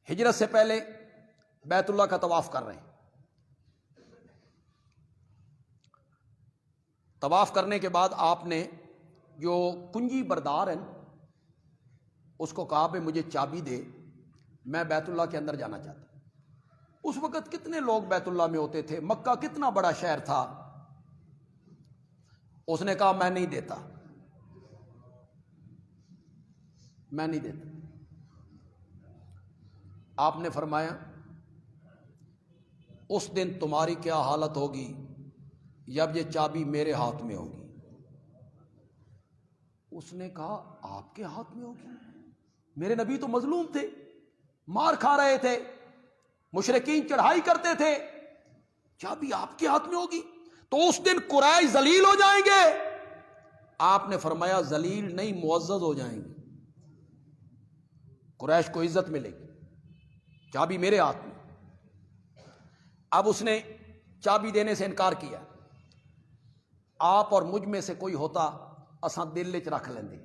ہجرت سے پہلے بیت اللہ کا طواف کر رہے ہیں. طواف کرنے کے بعد آپ نے جو کنجی بردار ہے اس کو کہا کہ مجھے چابی دے، میں بیت اللہ کے اندر جانا چاہتا ہوں. اس وقت کتنے لوگ بیت اللہ میں ہوتے تھے، مکہ کتنا بڑا شہر تھا. اس نے کہا میں نہیں دیتا، میں نہیں دیتا. آپ نے فرمایا اس دن تمہاری کیا حالت ہوگی جب یہ چابی میرے ہاتھ میں ہوگی. اس نے کہا آپ کے ہاتھ میں ہوگی؟ میرے نبی تو مظلوم تھے، مار کھا رہے تھے، مشرکین چڑھائی کرتے تھے، چابی آپ کے ہاتھ میں ہوگی تو اس دن قریش ذلیل ہو جائیں گے. آپ نے فرمایا ذلیل نہیں، معزز ہو جائیں گے. قریش کو عزت ملے گی، چابی میرے ہاتھ میں. اب اس نے چابی دینے سے انکار کیا. آپ اور مجھ میں سے کوئی ہوتا اساں دل وچ رکھ لیندے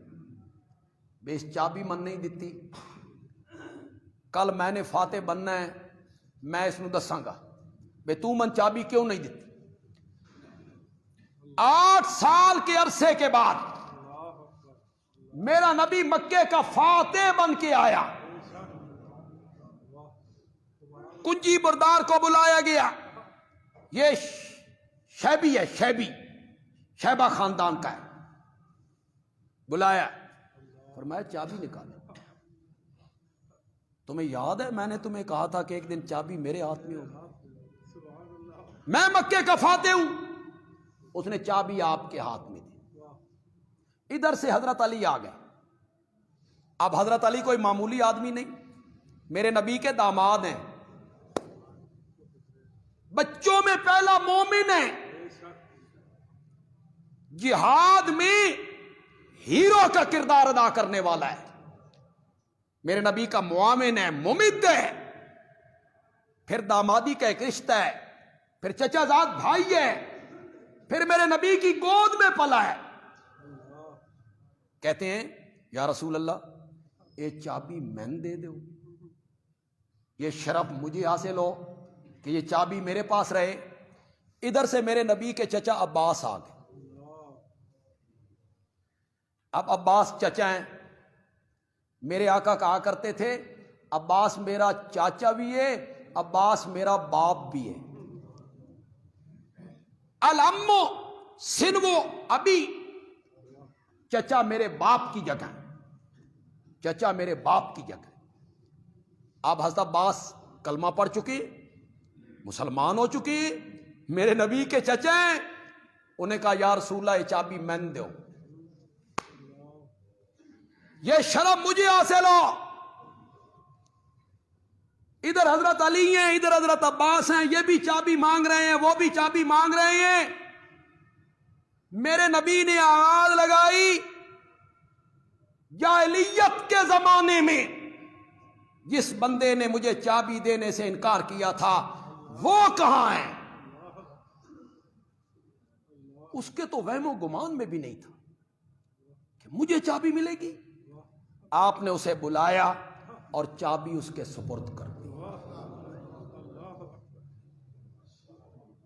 بے چابی من نہیں دیتی، کل میں نے فاتح بننا ہے، میں اس نو دساں گا بے تو من چابی کیوں نہیں دیتی. 8 سال کے عرصے کے بعد میرا نبی مکے کا فاتح بن کے آیا. کنجی بردار کو بلایا گیا، یہ شیبی ہے، شیبہ خاندان کا ہے. بلایا، فرمایا چابی نکالو. تمہیں یاد ہے میں نے تمہیں کہا تھا کہ ایک دن چابی میرے ہاتھ میں ہوگی، میں مکے کا فاتح ہوں. اس نے چابی آپ کے ہاتھ میں دی. ادھر سے حضرت علی آ گئے. اب حضرت علی کوئی معمولی آدمی نہیں، میرے نبی کے داماد ہیں، بچوں میں پہلا مومن ہے، جہاد میں ہیرو کا کردار ادا کرنے والا ہے، میرے نبی کا معاون ہے، ممد ہے، پھر دامادی کا ایک رشتہ ہے، پھر چچا زاد بھائی ہے، پھر میرے نبی کی گود میں پلا ہے. کہتے ہیں یا رسول اللہ یہ چابی میں دے دو، یہ شرف مجھے حاصل ہو کہ یہ چابی میرے پاس رہے. ادھر سے میرے نبی کے چچا عباس آ گئے. اب عباس چچا ہیں، میرے آقا کہا کرتے تھے عباس میرا چاچا بھی ہے، عباس میرا باپ بھی ہے. الامو سنو ابی، چچا میرے باپ کی جگہ، چچا میرے باپ کی جگہ. اب حضرت عباس کلمہ پڑھ چکی، مسلمان ہو چکی، میرے نبی کے چچا ہیں. انہیں کہا یا رسول اللہ یہ چابی میں دو، یہ شرف مجھے حاصل ہو. ادھر حضرت علی ہیں، ادھر حضرت عباس ہیں، یہ بھی چابی مانگ رہے ہیں، وہ بھی چابی مانگ رہے ہیں. میرے نبی نے آواز لگائی جاہلیت کے زمانے میں جس بندے نے مجھے چابی دینے سے انکار کیا تھا وہ کہاں ہے؟ اس کے تو وہم و گمان میں بھی نہیں تھا کہ مجھے چابی ملے گی. آپ نے اسے بلایا اور چابی اس کے سپرد کر دی.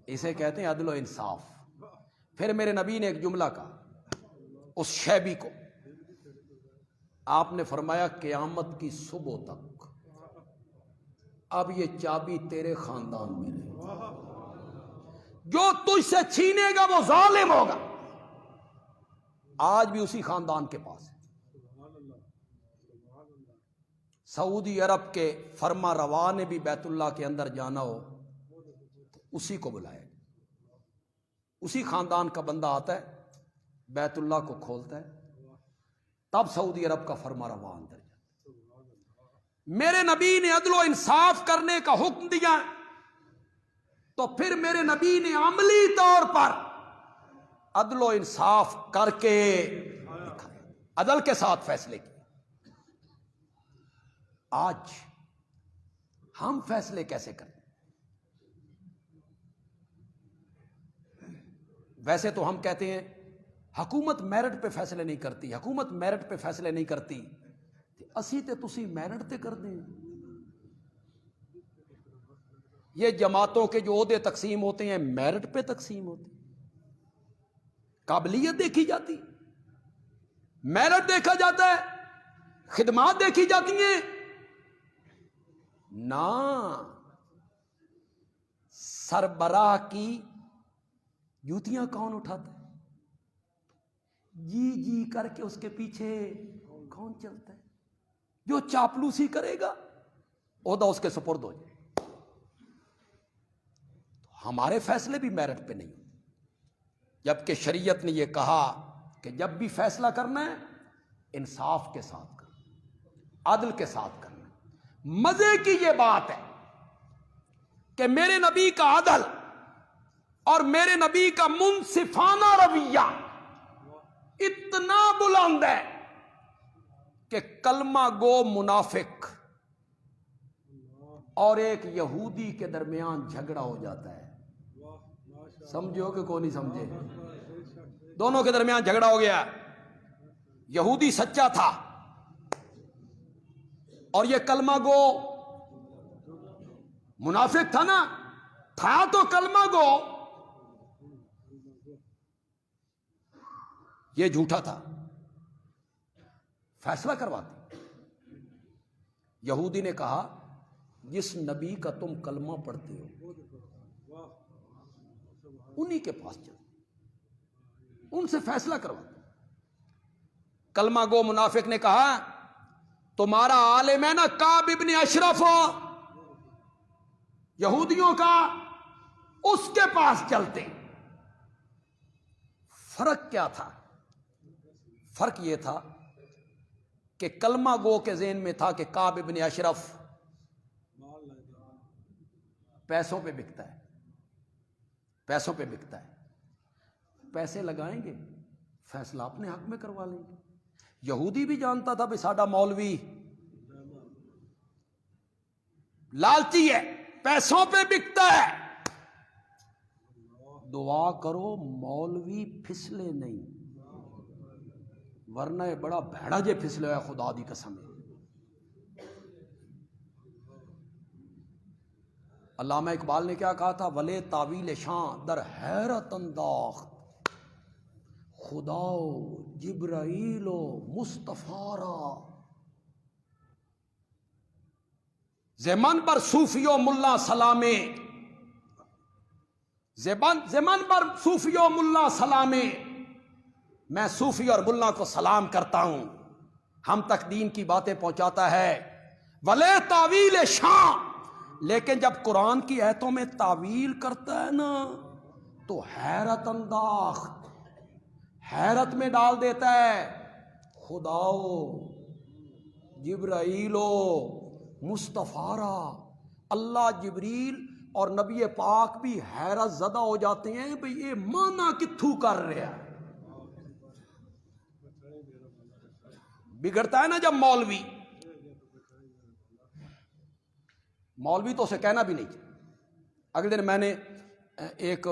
اسے کہتے ہیں عدل و انصاف. پھر میرے نبی نے ایک جملہ کہا اس شیبی کو، آپ نے فرمایا قیامت کی صبح تک اب یہ چابی تیرے خاندان میں رہے، جو تجھ سے چھینے گا وہ ظالم ہوگا. آج بھی اسی خاندان کے پاس ہے. سعودی عرب کے فرما روا نے بھی بیت اللہ کے اندر جانا ہو تو اسی کو بلایا، اسی خاندان کا بندہ آتا ہے، بیت اللہ کو کھولتا ہے، تب سعودی عرب کا فرما روا اندر جاتا. میرے نبی نے عدل و انصاف کرنے کا حکم دیا تو پھر میرے نبی نے عملی طور پر عدل و انصاف کر کے عدل کے ساتھ فیصلے کیے. آج ہم فیصلے کیسے کریں؟ ویسے تو ہم کہتے ہیں حکومت میرٹ پہ فیصلے نہیں کرتی، حکومت میرٹ پہ فیصلے نہیں کرتی. اسی تے تسی میرٹ تے کر دیں. یہ جماعتوں کے جو عہدے تقسیم ہوتے ہیں میرٹ پہ تقسیم ہوتے ہیں، قابلیت دیکھی جاتی، میرٹ دیکھا جاتا ہے، خدمات دیکھی جاتی ہیں نہ سربراہ کی جوتیاں کون اٹھاتا ہے، جی جی کر کے اس کے پیچھے کون چلتا ہے؟ جو چاپلوسی کرے گا عہدہ اس کے سپرد ہو جائے۔ تو ہمارے فیصلے بھی میرٹ پہ نہیں، جبکہ شریعت نے یہ کہا کہ جب بھی فیصلہ کرنا ہے انصاف کے ساتھ کرنا، عدل کے ساتھ کرنا۔ مزے کی یہ بات ہے کہ میرے نبی کا عدل اور میرے نبی کا منصفانہ رویہ اتنا بلند ہے کہ کلمہ گو منافق اور ایک یہودی کے درمیان جھگڑا ہو جاتا ہے، سمجھو کہ کوئی نہیں سمجھے، دونوں کے درمیان جھگڑا ہو گیا، یہودی سچا تھا اور یہ کلمہ گو منافق تھا نا، تھا تو کلمہ گو، یہ جھوٹا تھا، فیصلہ کرواتے۔ یہودی نے کہا جس نبی کا تم کلمہ پڑھتے ہو انہی کے پاس چلو، ان سے فیصلہ کرواتے۔ کلمہ گو منافق نے کہا تمہارا عالم ہے نا کعب ابن اشرف یہودیوں کا، اس کے پاس چلتے۔ فرق کیا تھا؟ فرق یہ تھا کہ کلمہ گو کے ذہن میں تھا کہ کعب ابن اشرف پیسوں پہ بکتا ہے، پیسوں پہ بکتا ہے، پیسے لگائیں گے فیصلہ اپنے حق میں کروا لیں گے۔ یہودی بھی جانتا تھا بھی ساڈا مولوی لالچی ہے، پیسوں پہ بکتا ہے، دعا کرو مولوی پھسلے نہیں، ورنہ یہ بڑا بھیڑا جے پھسلے ہے، خدا دی قسم ہے۔ علامہ اقبال نے کیا کہا تھا؟ ولے تاویل شان در حیرت انداخت، خداو جبرائیل و مصطفیٰ را، زمن پر صوفی و ملا سلامے، زمن پر صوفی و ملا سلامے، میں صوفی اور ملا کو سلام کرتا ہوں، ہم تک دین کی باتیں پہنچاتا ہے۔ ولے تاویل شان، لیکن جب قرآن کی آیتوں میں تعویل کرتا ہے نا تو حیرت انداخت، حیرت میں ڈال دیتا ہے۔ خداو جبرائیلو مصطفیٰ را، اللہ جبریل اور نبی پاک بھی حیرت زدہ ہو جاتے ہیں بھئی یہ مانا کتھو کر رہا ہے۔ بگڑتا ہے نا جب مولوی تو اسے کہنا بھی نہیں چاہیے۔ اگلے دن میں نے ایک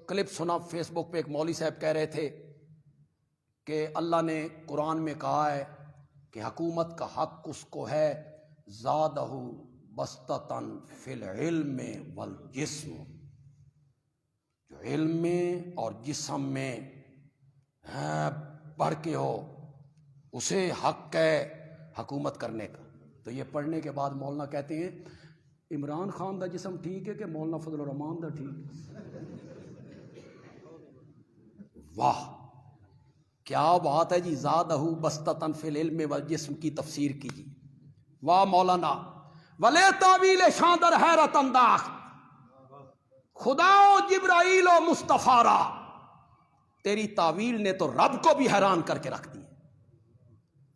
کلپ سنا فیس بک پہ، ایک مولوی صاحب کہہ رہے تھے کہ اللہ نے قرآن میں کہا ہے کہ حکومت کا حق اس کو ہے، زادہ بسطتاً فی العلم والجسم، جو علم میں اور جسم میں پڑھ کے ہو اسے حق ہے حکومت کرنے کا۔ تو یہ پڑھنے کے بعد مولانا کہتے ہیں عمران خان دا جسم ٹھیک ہے کہ مولانا فضل الرحمان دا ٹھیک ہے؟ واہ کیا بات ہے جی، زادہ بسطتاً فی العلم والجسم کی تفسیر کیجیے، واہ مولانا۔ ولے تاویل شان در حیرت انداخت، خدا و جبرائیل و مصطفیٰ را، تیری تعویل نے تو رب کو بھی حیران کر کے رکھ دی۔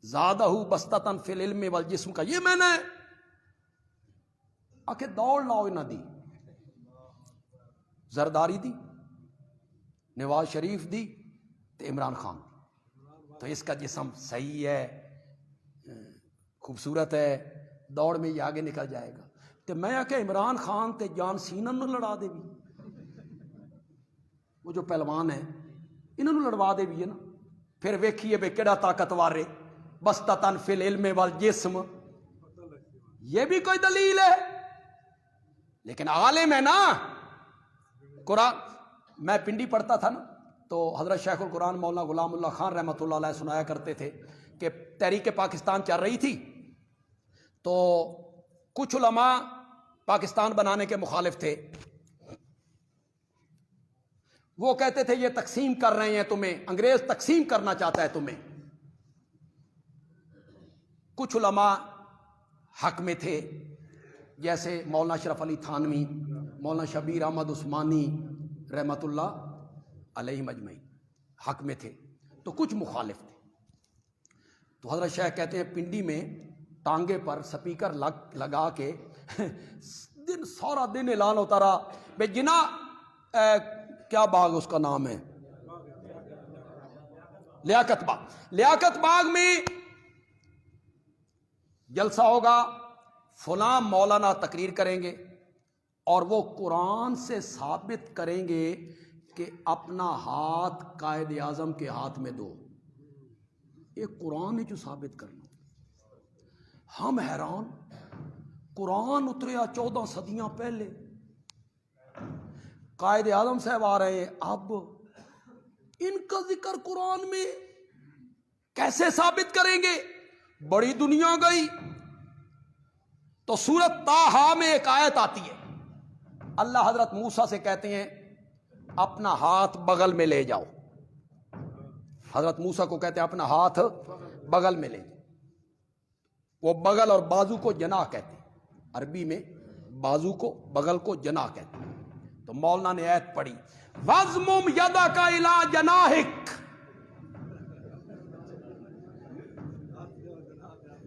زادہ بسطتاً فی العلم والجسم کا یہ میں نے آکے دوڑ لاؤ نہ دی، زرداری دی، نواز شریف دی تو عمران خان دی، تو اس کا جسم صحیح ہے، خوبصورت ہے، دوڑ میں یہ آگے نکل جائے گا۔ تو میں کہ عمران خان تے جان سینہ نہ لڑا دے بھی، وہ جو پہلوان ہیں انہوں نے لڑوا دے بھی ہے نا، پھر ویکھیے بے کیڑا طاقتور ہے، بسطتاً فی العلم والجسم، یہ بھی کوئی دلیل ہے؟ لیکن عالم ہے نا. قرآن میں پنڈی پڑھتا تھا نا، تو حضرت شیخ القرآن مولانا غلام اللہ خان رحمۃ اللہ علیہ سنایا کرتے تھے کہ تحریک پاکستان چل رہی تھی، تو کچھ علماء پاکستان بنانے کے مخالف تھے. وہ کہتے تھے یہ تقسیم کر رہے ہیں تمہیں، انگریز تقسیم کرنا چاہتا ہے تمہیں. کچھ علماء حق میں تھے، جیسے مولانا اشرف علی تھانوی، مولانا شبیر احمد عثمانی رحمۃ اللہ علیہ مجمعین حق میں تھے، تو کچھ مخالف تھے. تو حضرت شیخ کہتے ہیں پنڈی میں ٹانگے پر سپیکر لگا کے سارا دن اعلان ہوتا رہا بے جنا کیا باغ اس کا نام ہے، لیاقت باغ. لیاقت باغ میں جلسہ ہوگا، فلاں مولانا تقریر کریں گے اور وہ قرآن سے ثابت کریں گے کہ اپنا ہاتھ قائد اعظم کے ہاتھ میں دو. یہ قرآن ہے جو ثابت کرنا. ہم حیران، قرآن اتریا 14 صدیاں پہلے، قائد اعظم صاحب آ رہے ہیں، اب ان کا ذکر قرآن میں کیسے ثابت کریں گے؟ بڑی دنیا گئی. تو سورۃ طٰہٰ میں ایک آیت آتی ہے، اللہ حضرت موسیٰ سے کہتے ہیں اپنا ہاتھ بغل میں لے جاؤ. حضرت موسیٰ کو کہتے ہیں اپنا ہاتھ بغل میں لے جاؤ. وہ بغل اور بازو کو جناح کہتے ہیں، عربی میں بازو کو بغل کو جناح کہتے ہیں. تو مولانا نے آیت پڑھی وَاضْمُمْ يَدَكَ إِلَىٰ جَنَاحِكَ،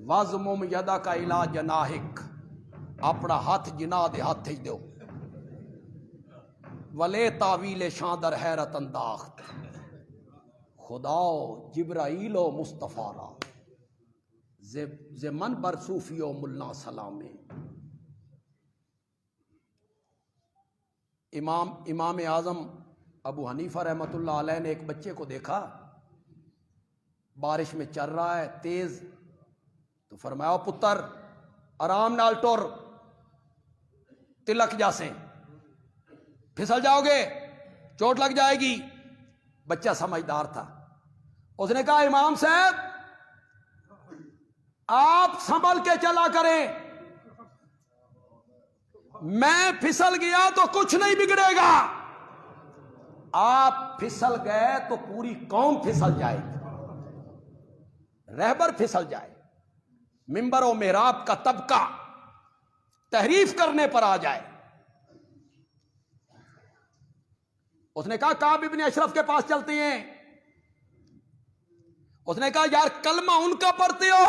وَاضْمُمْ يَدَكَ إِلَىٰ جَنَاحِكَ، اپنا ہاتھ جناح دے ہاتھ دو. وَلَے تاویل شاں در حیرت انداخت، خداو جبرائیل و مصطفیٰ را زمن بر صوفی و ملا سلامے. امام اعظم ابو حنیفہ رحمۃ اللہ علیہ نے ایک بچے کو دیکھا بارش میں چل رہا ہے تیز، تو فرمایا پتر آرام نال ٹور، تلک جاسیں، پھسل جاؤ گے، چوٹ لگ جائے گی. بچہ سمجھدار تھا، اس نے کہا امام صاحب آپ سنبھل کے چلا کریں، میں پھسل گیا تو کچھ نہیں بگڑے گا، آپ پھسل گئے تو پوری قوم پھسل جائے گی، رہبر پھسل جائے، منبر و محراب کا طبقہ تحریف کرنے پر آ جائے. اس نے کہا کعب ابن اشرف کے پاس چلتے ہیں. اس نے کہا یار کلمہ ان کا پڑھتے ہو،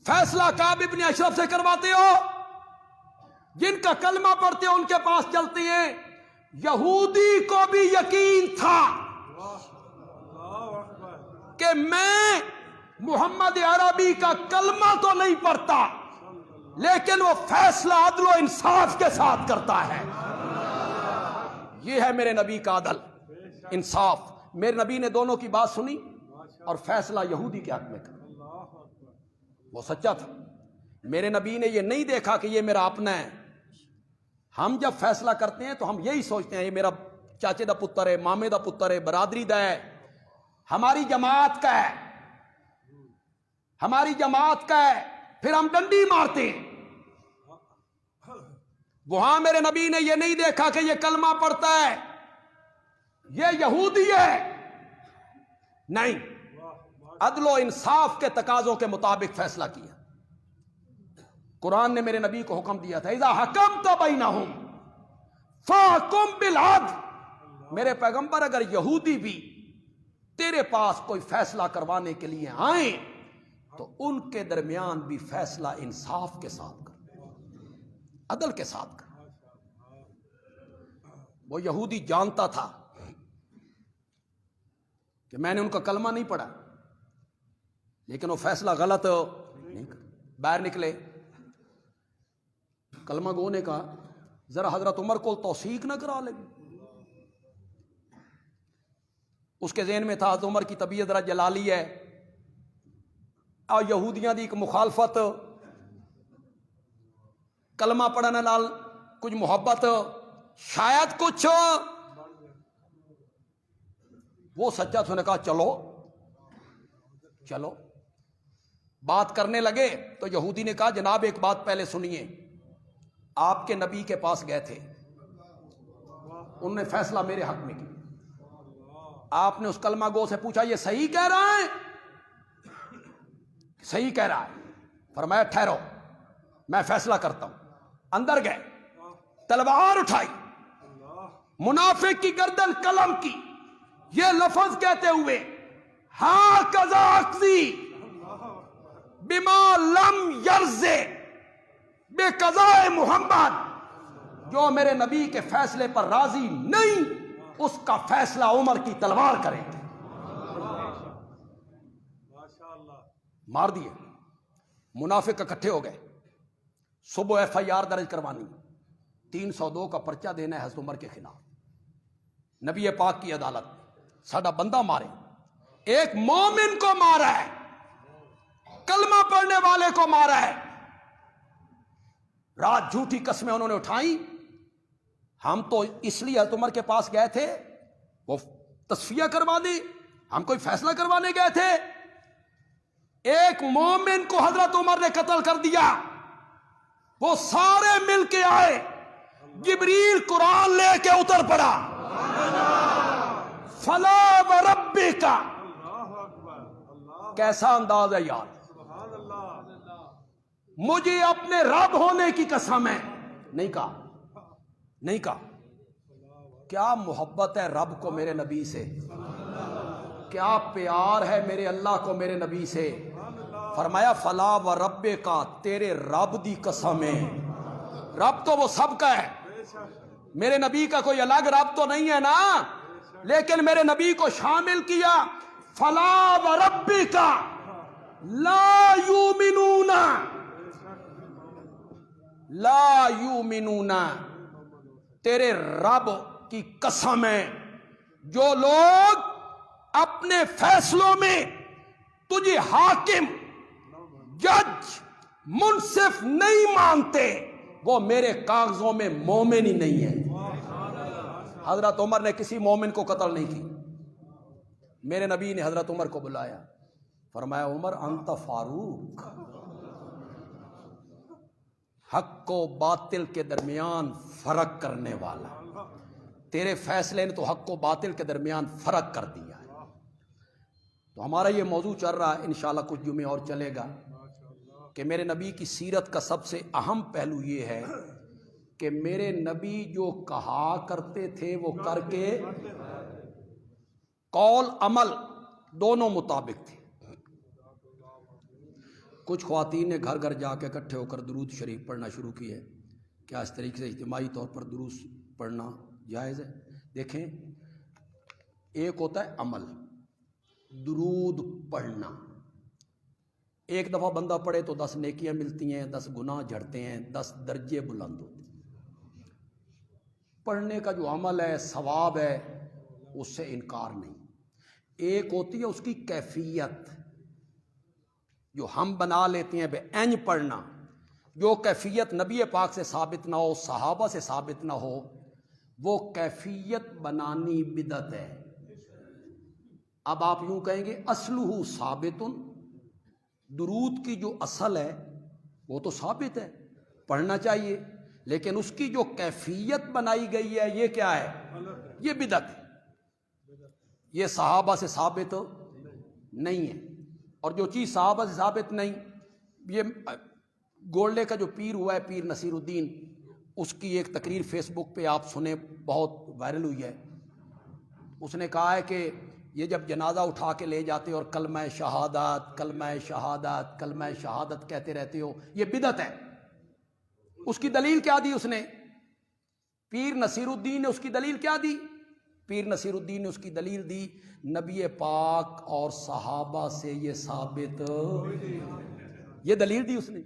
فیصلہ کعب ابن اشرف سے کرواتے ہو، جن کا کلمہ پڑھتے ہو ان کے پاس چلتے ہیں. یہودی کو بھی یقین تھا کہ میں محمد عربی کا کلمہ تو نہیں پڑھتا، لیکن وہ فیصلہ عدل و انصاف کے ساتھ کرتا ہے. یہ ہے میرے نبی کا عدل انصاف. میرے نبی نے دونوں کی بات سنی اور فیصلہ یہودی کے حق میں کرا، وہ سچا تھا. میرے نبی نے یہ نہیں دیکھا کہ یہ میرا اپنا ہے. ہم جب فیصلہ کرتے ہیں تو ہم یہی سوچتے ہیں یہ میرا چاچے دا پتر ہے، مامے دا پتر ہے، برادری دا ہے، ہماری جماعت کا ہے، ہماری جماعت کا ہے، پھر ہم ڈنڈی مارتے ہیں. وہاں میرے نبی نے یہ نہیں دیکھا کہ یہ کلمہ پڑھتا ہے، یہ یہودی ہے، نہیں، عدل و انصاف کے تقاضوں کے مطابق فیصلہ کیا. قرآن نے میرے نبی کو حکم دیا تھا اذا حکمت بینہم فاحکم بالعدل. میرے پیغمبر اگر یہودی بھی تیرے پاس کوئی فیصلہ کروانے کے لیے آئیں تو ان کے درمیان بھی فیصلہ انصاف کے ساتھ کر، عدل کے ساتھ کر. وہ یہودی جانتا تھا کہ میں نے ان کا کلمہ نہیں پڑھا، لیکن وہ فیصلہ غلط نہیں کر. باہر نکلے، کلمہ گو نے کہا ذرا حضرت عمر کو توثیق نہ کرا لے. اس کے ذہن میں تھا حضرت عمر کی طبیعت ذرا جلالی ہے اور یہودیاں دی ایک مخالفت کلمہ پڑھنے نال کچھ محبت شاید کچھ وہ سچا تو نے کہا چلو چلو بات کرنے لگے تو یہودی نے کہا جناب ایک بات پہلے سنیے، آپ کے نبی کے پاس گئے تھے، انہوں نے فیصلہ میرے حق میں کیا، آپ نے اس کلمہ گو سے پوچھا یہ صحیح کہہ رہا ہے؟ صحیح کہہ رہا ہے۔ فرمایا ٹھہرو میں فیصلہ کرتا ہوں۔ اندر گئے، تلوار اٹھائی، منافق کی گردن قلم کی، یہ لفظ کہتے ہوئے ہاں کذا اقضی بما لم یرضے بے قضاء محمد، جو میرے نبی کے فیصلے پر راضی نہیں اس کا فیصلہ عمر کی تلوار کرے۔ مار دیے، منافق اکٹھے ہو گئے، صبح ایف آئی آر درج کروانی، 302 کا پرچہ دینا ہے حضرت عمر کے خلاف، نبی پاک کی عدالت، ساڈا بندہ مارے، ایک مومن کو مارا ہے، کلمہ پڑھنے والے کو مارا ہے۔ رات جھوٹی قسمیں انہوں نے اٹھائیں، ہم تو اس لیے حضرت عمر کے پاس گئے تھے وہ تصفیہ کروا دیں، ہم کوئی فیصلہ کروانے گئے تھے؟ ایک مومن کو حضرت عمر نے قتل کر دیا، وہ سارے مل کے آئے، جبریل قرآن لے کے اتر پڑا، فلا وربک، کیسا انداز ہے یار، مجھے اپنے رب ہونے کی قسم ہے، نہیں کہا، نہیں کہا۔ کیا محبت ہے رب کو میرے نبی سے، کیا پیار ہے میرے اللہ کو میرے نبی سے۔ فرمایا فلا وربک، تیرے رب دی قسم ہے، رب تو وہ سب کا ہے، میرے نبی کا کوئی الگ رب تو نہیں ہے نا، لیکن میرے نبی کو شامل کیا، فلا وربک لا یؤمنون، لا یؤمنون، تیرے رب کی قسم ہے جو لوگ اپنے فیصلوں میں تجھے حاکم، جج، منصف نہیں مانتے، وہ میرے کاغذوں میں مومن ہی نہیں ہے۔ حضرت عمر نے کسی مومن کو قتل نہیں کی، میرے نبی نے حضرت عمر کو بلایا، فرمایا عمر انت فاروق، حق و باطل کے درمیان فرق کرنے والا، تیرے فیصلے نے تو حق و باطل کے درمیان فرق کر دیا ہے۔ تو ہمارا یہ موضوع چل رہا ہے، انشاءاللہ کچھ جمعے اور چلے گا، کہ میرے نبی کی سیرت کا سب سے اہم پہلو یہ ہے کہ میرے نبی جو کہا کرتے تھے وہ کر کے قول عمل دونوں مطابق تھے۔ کچھ خواتین نے گھر گھر جا کے اکٹھے ہو کر درود شریف پڑھنا شروع کی ہے، کیا اس طریقے سے اجتماعی طور پر درود پڑھنا جائز ہے؟ دیکھیں، ایک ہوتا ہے عمل، درود پڑھنا، ایک دفعہ بندہ پڑھے تو 10 نیکیاں ملتی ہیں، 10 گناہ جھڑتے ہیں، 10 درجے بلند ہوتے ہیں۔ پڑھنے کا جو عمل ہے، ثواب ہے، اس سے انکار نہیں۔ ایک ہوتی ہے اس کی کیفیت، جو ہم بنا لیتے ہیں بے اینج پڑھنا، جو کیفیت نبی پاک سے ثابت نہ ہو، صحابہ سے ثابت نہ ہو، وہ کیفیت بنانی بدعت ہے۔ اب آپ یوں کہیں گے اصلہ ثابت، درود کی جو اصل ہے وہ تو ثابت ہے، پڑھنا چاہیے، لیکن اس کی جو کیفیت بنائی گئی ہے یہ کیا ہے؟ یہ بدعت ہے، یہ صحابہ سے ثابت نہیں ہے۔ اور جو چیز صحابہ سے ثابت نہیں، یہ گولڈے کا جو پیر ہوا ہے، پیر نصیر الدین، اس کی ایک تقریر فیس بک پہ آپ سنیں، بہت وائرل ہوئی ہے۔ اس نے کہا ہے کہ یہ جب جنازہ اٹھا کے لے جاتے اور کلمہ شہادت، کلمہ شہادت، کلمہ شہادت کہتے رہتے ہو، یہ بدعت ہے۔ اس کی دلیل کیا دی اس نے؟ پیر نصیر الدین نے اس کی دلیل کیا دی؟ پیر نصیر الدین نے اس کی دلیل دی، نبی پاک اور صحابہ سے یہ ثابت، یہ دلیل دی اس نے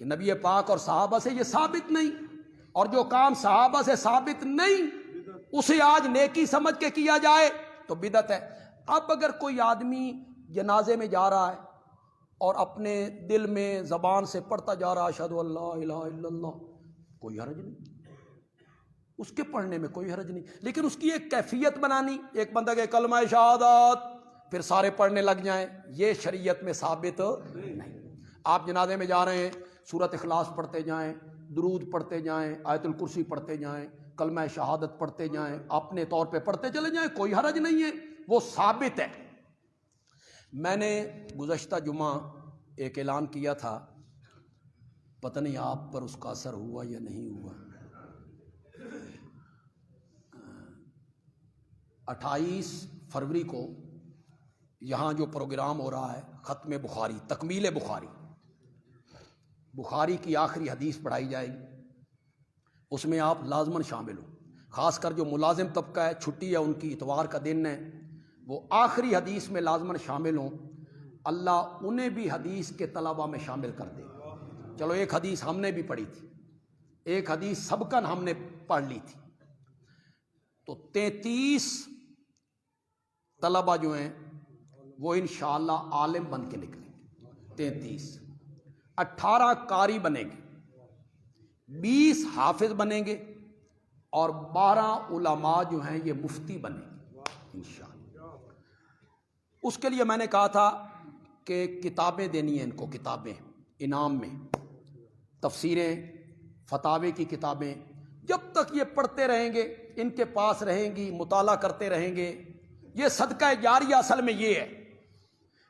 کہ نبی پاک اور صحابہ سے یہ ثابت نہیں، اور جو کام صحابہ سے ثابت نہیں اسے آج نیکی سمجھ کے کیا جائے تو بدعت ہے۔ اب اگر کوئی آدمی جنازے میں جا رہا ہے اور اپنے دل میں زبان سے پڑھتا جا رہا اشہد ان لا الہ الا اللہ، کوئی حرج نہیں، اس کے پڑھنے میں کوئی حرج نہیں، لیکن اس کی ایک کیفیت بنانی، ایک بندہ کہ کلمہ شہادت پھر سارے پڑھنے لگ جائیں، یہ شریعت میں ثابت نہیں۔ آپ جنازے میں جا رہے ہیں، سورۃ اخلاص پڑھتے جائیں، درود پڑھتے جائیں، آیت الکرسی پڑھتے جائیں، کلمہ شہادت پڑھتے جائیں، اپنے طور پہ پڑھتے چلے جائیں، کوئی حرج نہیں ہے، وہ ثابت ہے۔ میں نے گزشتہ جمعہ ایک اعلان کیا تھا، پتہ نہیں آپ پر اس کا اثر ہوا یا نہیں ہوا۔ 28 فروری کو یہاں جو پروگرام ہو رہا ہے ختم بخاری، تکمیل بخاری، بخاری کی آخری حدیث پڑھائی جائے گی، اس میں آپ لازماً شامل ہوں، خاص کر جو ملازم طبقہ ہے، چھٹی ہے ان کی، اتوار کا دن ہے، وہ آخری حدیث میں لازماً شامل ہوں، اللہ انہیں بھی حدیث کے طلبہ میں شامل کر دے۔ چلو ایک حدیث ہم نے بھی پڑھی تھی، ایک حدیث سبقاً ہم نے پڑھ لی تھی، تو 33 طلبہ جو ہیں وہ انشاءاللہ عالم بن کے نکلیں گے، 33، 18 قاری بنیں گے، 20 حافظ بنیں گے، اور 12 علماء جو ہیں یہ مفتی بنیں گے انشاءاللہ۔ اس کے لیے میں نے کہا تھا کہ کتابیں دینی ہیں ان کو، کتابیں انعام میں، تفسیریں، فتاوی کی کتابیں، جب تک یہ پڑھتے رہیں گے، ان کے پاس رہیں گی، مطالعہ کرتے رہیں گے، یہ صدقہ جاریہ اصل میں یہ ہے۔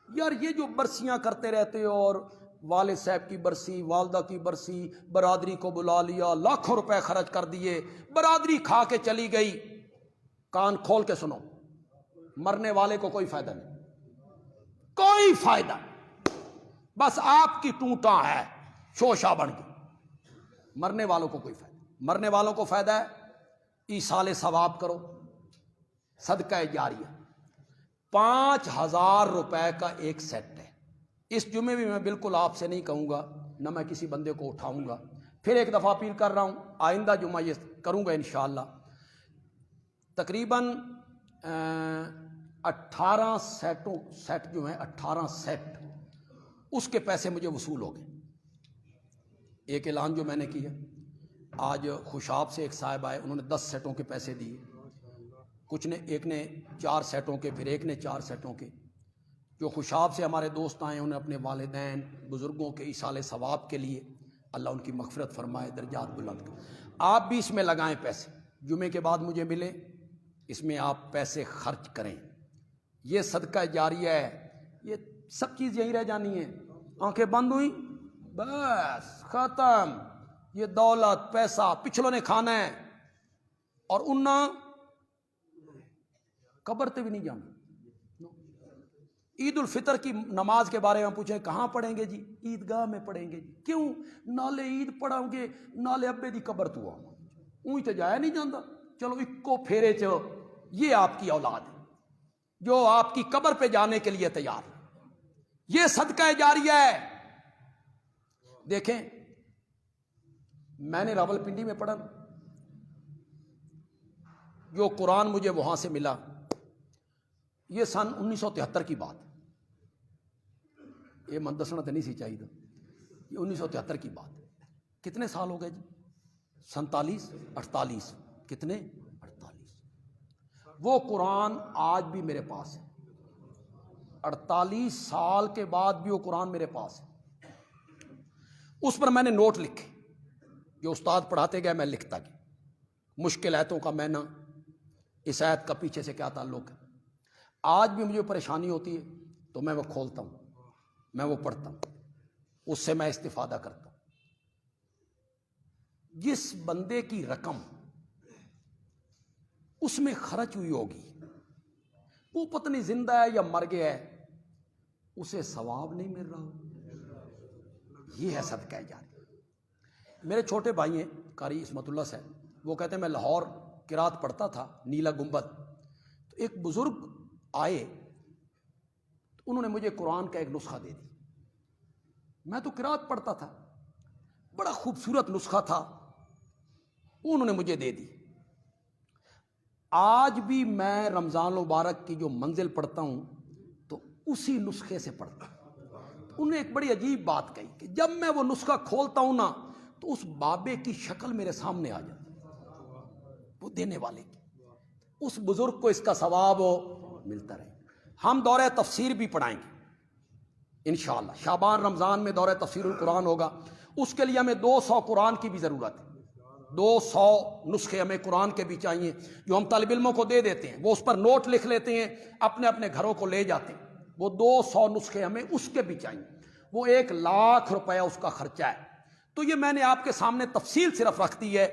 یار یہ جو برسیاں کرتے رہتے ہو، اور والد صاحب کی برسی، والدہ کی برسی، برادری کو بلا لیا، لاکھوں روپے خرچ کر دیے، برادری کھا کے چلی گئی، کان کھول کے سنو، مرنے والے کو کوئی فائدہ نہیں، کوئی فائدہ، بس آپ کی ٹوٹاں ہے، شوشا بن گئی، مرنے والوں کو کوئی فائدہ نہیں۔ مرنے والوں کو فائدہ ہے ایصال ثواب کرو، صدقہ جاریہ، 5000 روپے کا ایک سیٹ ہے۔ اس جمعے بھی میں بالکل آپ سے نہیں کہوں گا، نہ میں کسی بندے کو اٹھاؤں گا، پھر ایک دفعہ اپیل کر رہا ہوں، آئندہ جمعہ یہ کروں گا انشاءاللہ۔ تقریباً 18 سیٹ جو ہیں، 18 سیٹ، اس کے پیسے مجھے وصول ہو گئے۔ ایک اعلان جو میں نے کیا، آج خوشاب سے ایک صاحب آئے، انہوں نے 10 سیٹوں کے پیسے دیے، کچھ نے، ایک نے 4 سیٹوں کے، پھر ایک نے 4 سیٹوں کے۔ جو خوشاب سے ہمارے دوست آئے، انہوں نے اپنے والدین بزرگوں کے ایصال ثواب کے لیے، اللہ ان کی مغفرت فرمائے، درجات بلند کرے۔ آپ بھی اس میں لگائیں پیسے، جمعے کے بعد مجھے ملے، اس میں آپ پیسے خرچ کریں، یہ صدقہ جاریہ ہے، یہ سب چیز یہی رہ جانی ہے، آنکھیں بند ہوئیں بس ختم، یہ دولت پیسہ پچھلوں نے کھانا ہے، اور انہاں قبر تے بھی نہیں جانا۔ عید الفطر کی نماز کے بارے میں پوچھیں کہاں پڑھیں گے جی؟ عیدگاہ میں پڑھیں گے جی۔ کیوں؟ نالے عید پڑھاؤ گے، نالے ابے دی قبر تو آؤ، اونی تے جایا نہیں جاندہ، چلو اکو پھیرے چو، یہ آپ کی اولاد ہے جو آپ کی قبر پہ جانے کے لیے تیار ہے، یہ صدقہ جاریہ ہے۔ دیکھیں میں نے راولپنڈی میں پڑھا، جو قرآن مجھے وہاں سے ملا، یہ سن 1973 کی بات، یہ من دسنا تو نہیں سی چاہیے، یہ 1973 کی بات، کتنے سال ہو گئے جی؟ 47 48، کتنے؟ 48۔ وہ قرآن آج بھی میرے پاس ہے، 48 سال کے بعد بھی وہ قرآن میرے پاس ہے۔ اس پر میں نے نوٹ لکھے، جو استاد پڑھاتے گئے میں لکھتا گیا، مشکل آیتوں کا معنی، اس آیت کا پیچھے سے کیا تعلق ہے۔ آج بھی مجھے پریشانی ہوتی ہے تو میں وہ کھولتا ہوں، میں وہ پڑھتا ہوں، اس سے میں استفادہ کرتا ہوں۔ جس بندے کی رقم اس میں خرچ ہوئی ہوگی، وہ پتہ نہیں زندہ ہے یا مر گیا ہے، اسے ثواب نہیں مل رہا، یہ ہے صدقہ جاریہ۔ میرے چھوٹے بھائی ہیں قاری عصمت اللہ صاحب، وہ کہتے ہیں میں لاہور قرات پڑھتا تھا، نیلا گنبد، تو ایک بزرگ آئے، تو انہوں نے مجھے قرآن کا ایک نسخہ دے دی، میں تو قرات پڑھتا تھا، بڑا خوبصورت نسخہ تھا، انہوں نے مجھے دے دی۔ آج بھی میں رمضان المبارک کی جو منزل پڑھتا ہوں تو اسی نسخے سے پڑھتا ہوں، انہوں نے ایک بڑی عجیب بات کہی کہ جب میں وہ نسخہ کھولتا ہوں نا تو اس بابے کی شکل میرے سامنے آ جاتی، وہ دینے والے کی، اس بزرگ کو اس کا ثواب ملتا رہے۔ ہم دورہ تفسیر بھی پڑھائیں گے انشاءاللہ، شعبان رمضان میں دورہ تفسیر القرآن ہوگا، اس کے لیے ہمیں 200 قرآن کی بھی ضرورت ہے، 200 نسخے ہمیں قرآن کے بھی چاہیے جو ہم طالب علموں کو دے دیتے ہیں، وہ اس پر نوٹ لکھ لیتے ہیں، اپنے اپنے گھروں کو لے جاتے ہیں، وہ 200 نسخے ہمیں اس کے بھی چاہیے، وہ 1,00,000 روپیہ اس کا خرچہ ہے۔ تو یہ میں نے آپ کے سامنے تفصیل صرف رکھ دی ہے۔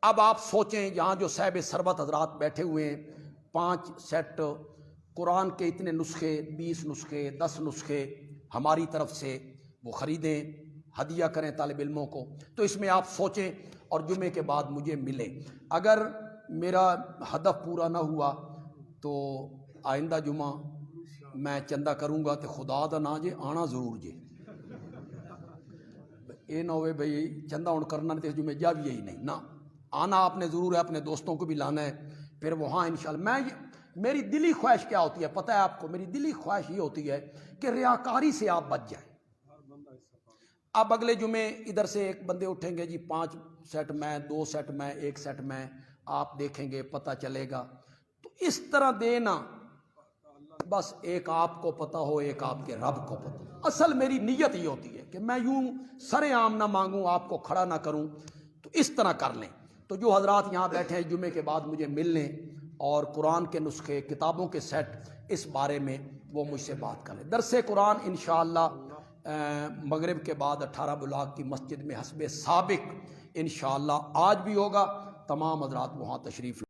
اب آپ سوچیں یہاں جو صاحب ثروت حضرات بیٹھے ہوئے ہیں، 5 سیٹ قرآن کے اتنے نسخے، 20 نسخے، 10 نسخے ہماری طرف سے وہ خریدیں، ہدیہ کریں طالب علموں کو، تو اس میں آپ سوچیں اور جمعے کے بعد مجھے ملیں۔ اگر میرا ہدف پورا نہ ہوا تو آئندہ جمعہ میں چندہ کروں گا تو خدا دا نہ جے آنا ضرور جے، یہ نہ ہوئے بھئی چندہ ہوں کرنا نہیں تو جمعے جا بھی یہی نہیں، نہ آنا آپ نے ضرور ہے، اپنے دوستوں کو بھی لانا ہے، پھر وہاں انشاءاللہ میری دلی خواہش کیا ہوتی ہے پتہ ہے آپ کو؟ میری دلی خواہش یہ ہوتی ہے کہ ریاکاری سے آپ بچ جائیں۔ اب اگلے جمعے ادھر سے ایک بندے اٹھیں گے جی 5 سیٹ میں، 2 سیٹ میں، 1 سیٹ میں، آپ دیکھیں گے پتہ چلے گا، تو اس طرح دینا بس ایک آپ کو پتہ ہو، ایک آپ کے رب کو پتہ ہو۔ اصل میری نیت یہ ہوتی ہے کہ میں یوں سر عام نہ مانگوں، آپ کو کھڑا نہ کروں، تو اس طرح کر لیں۔ تو جو حضرات یہاں بیٹھے ہیں جمعے کے بعد مجھے مل لیں اور قرآن کے نسخے، کتابوں کے سیٹ، اس بارے میں وہ مجھ سے بات کر لیں۔ درس قرآن انشاءاللہ مغرب کے بعد 18 بلاغ کی مسجد میں حسب سابق انشاءاللہ آج بھی ہوگا، تمام حضرات وہاں تشریف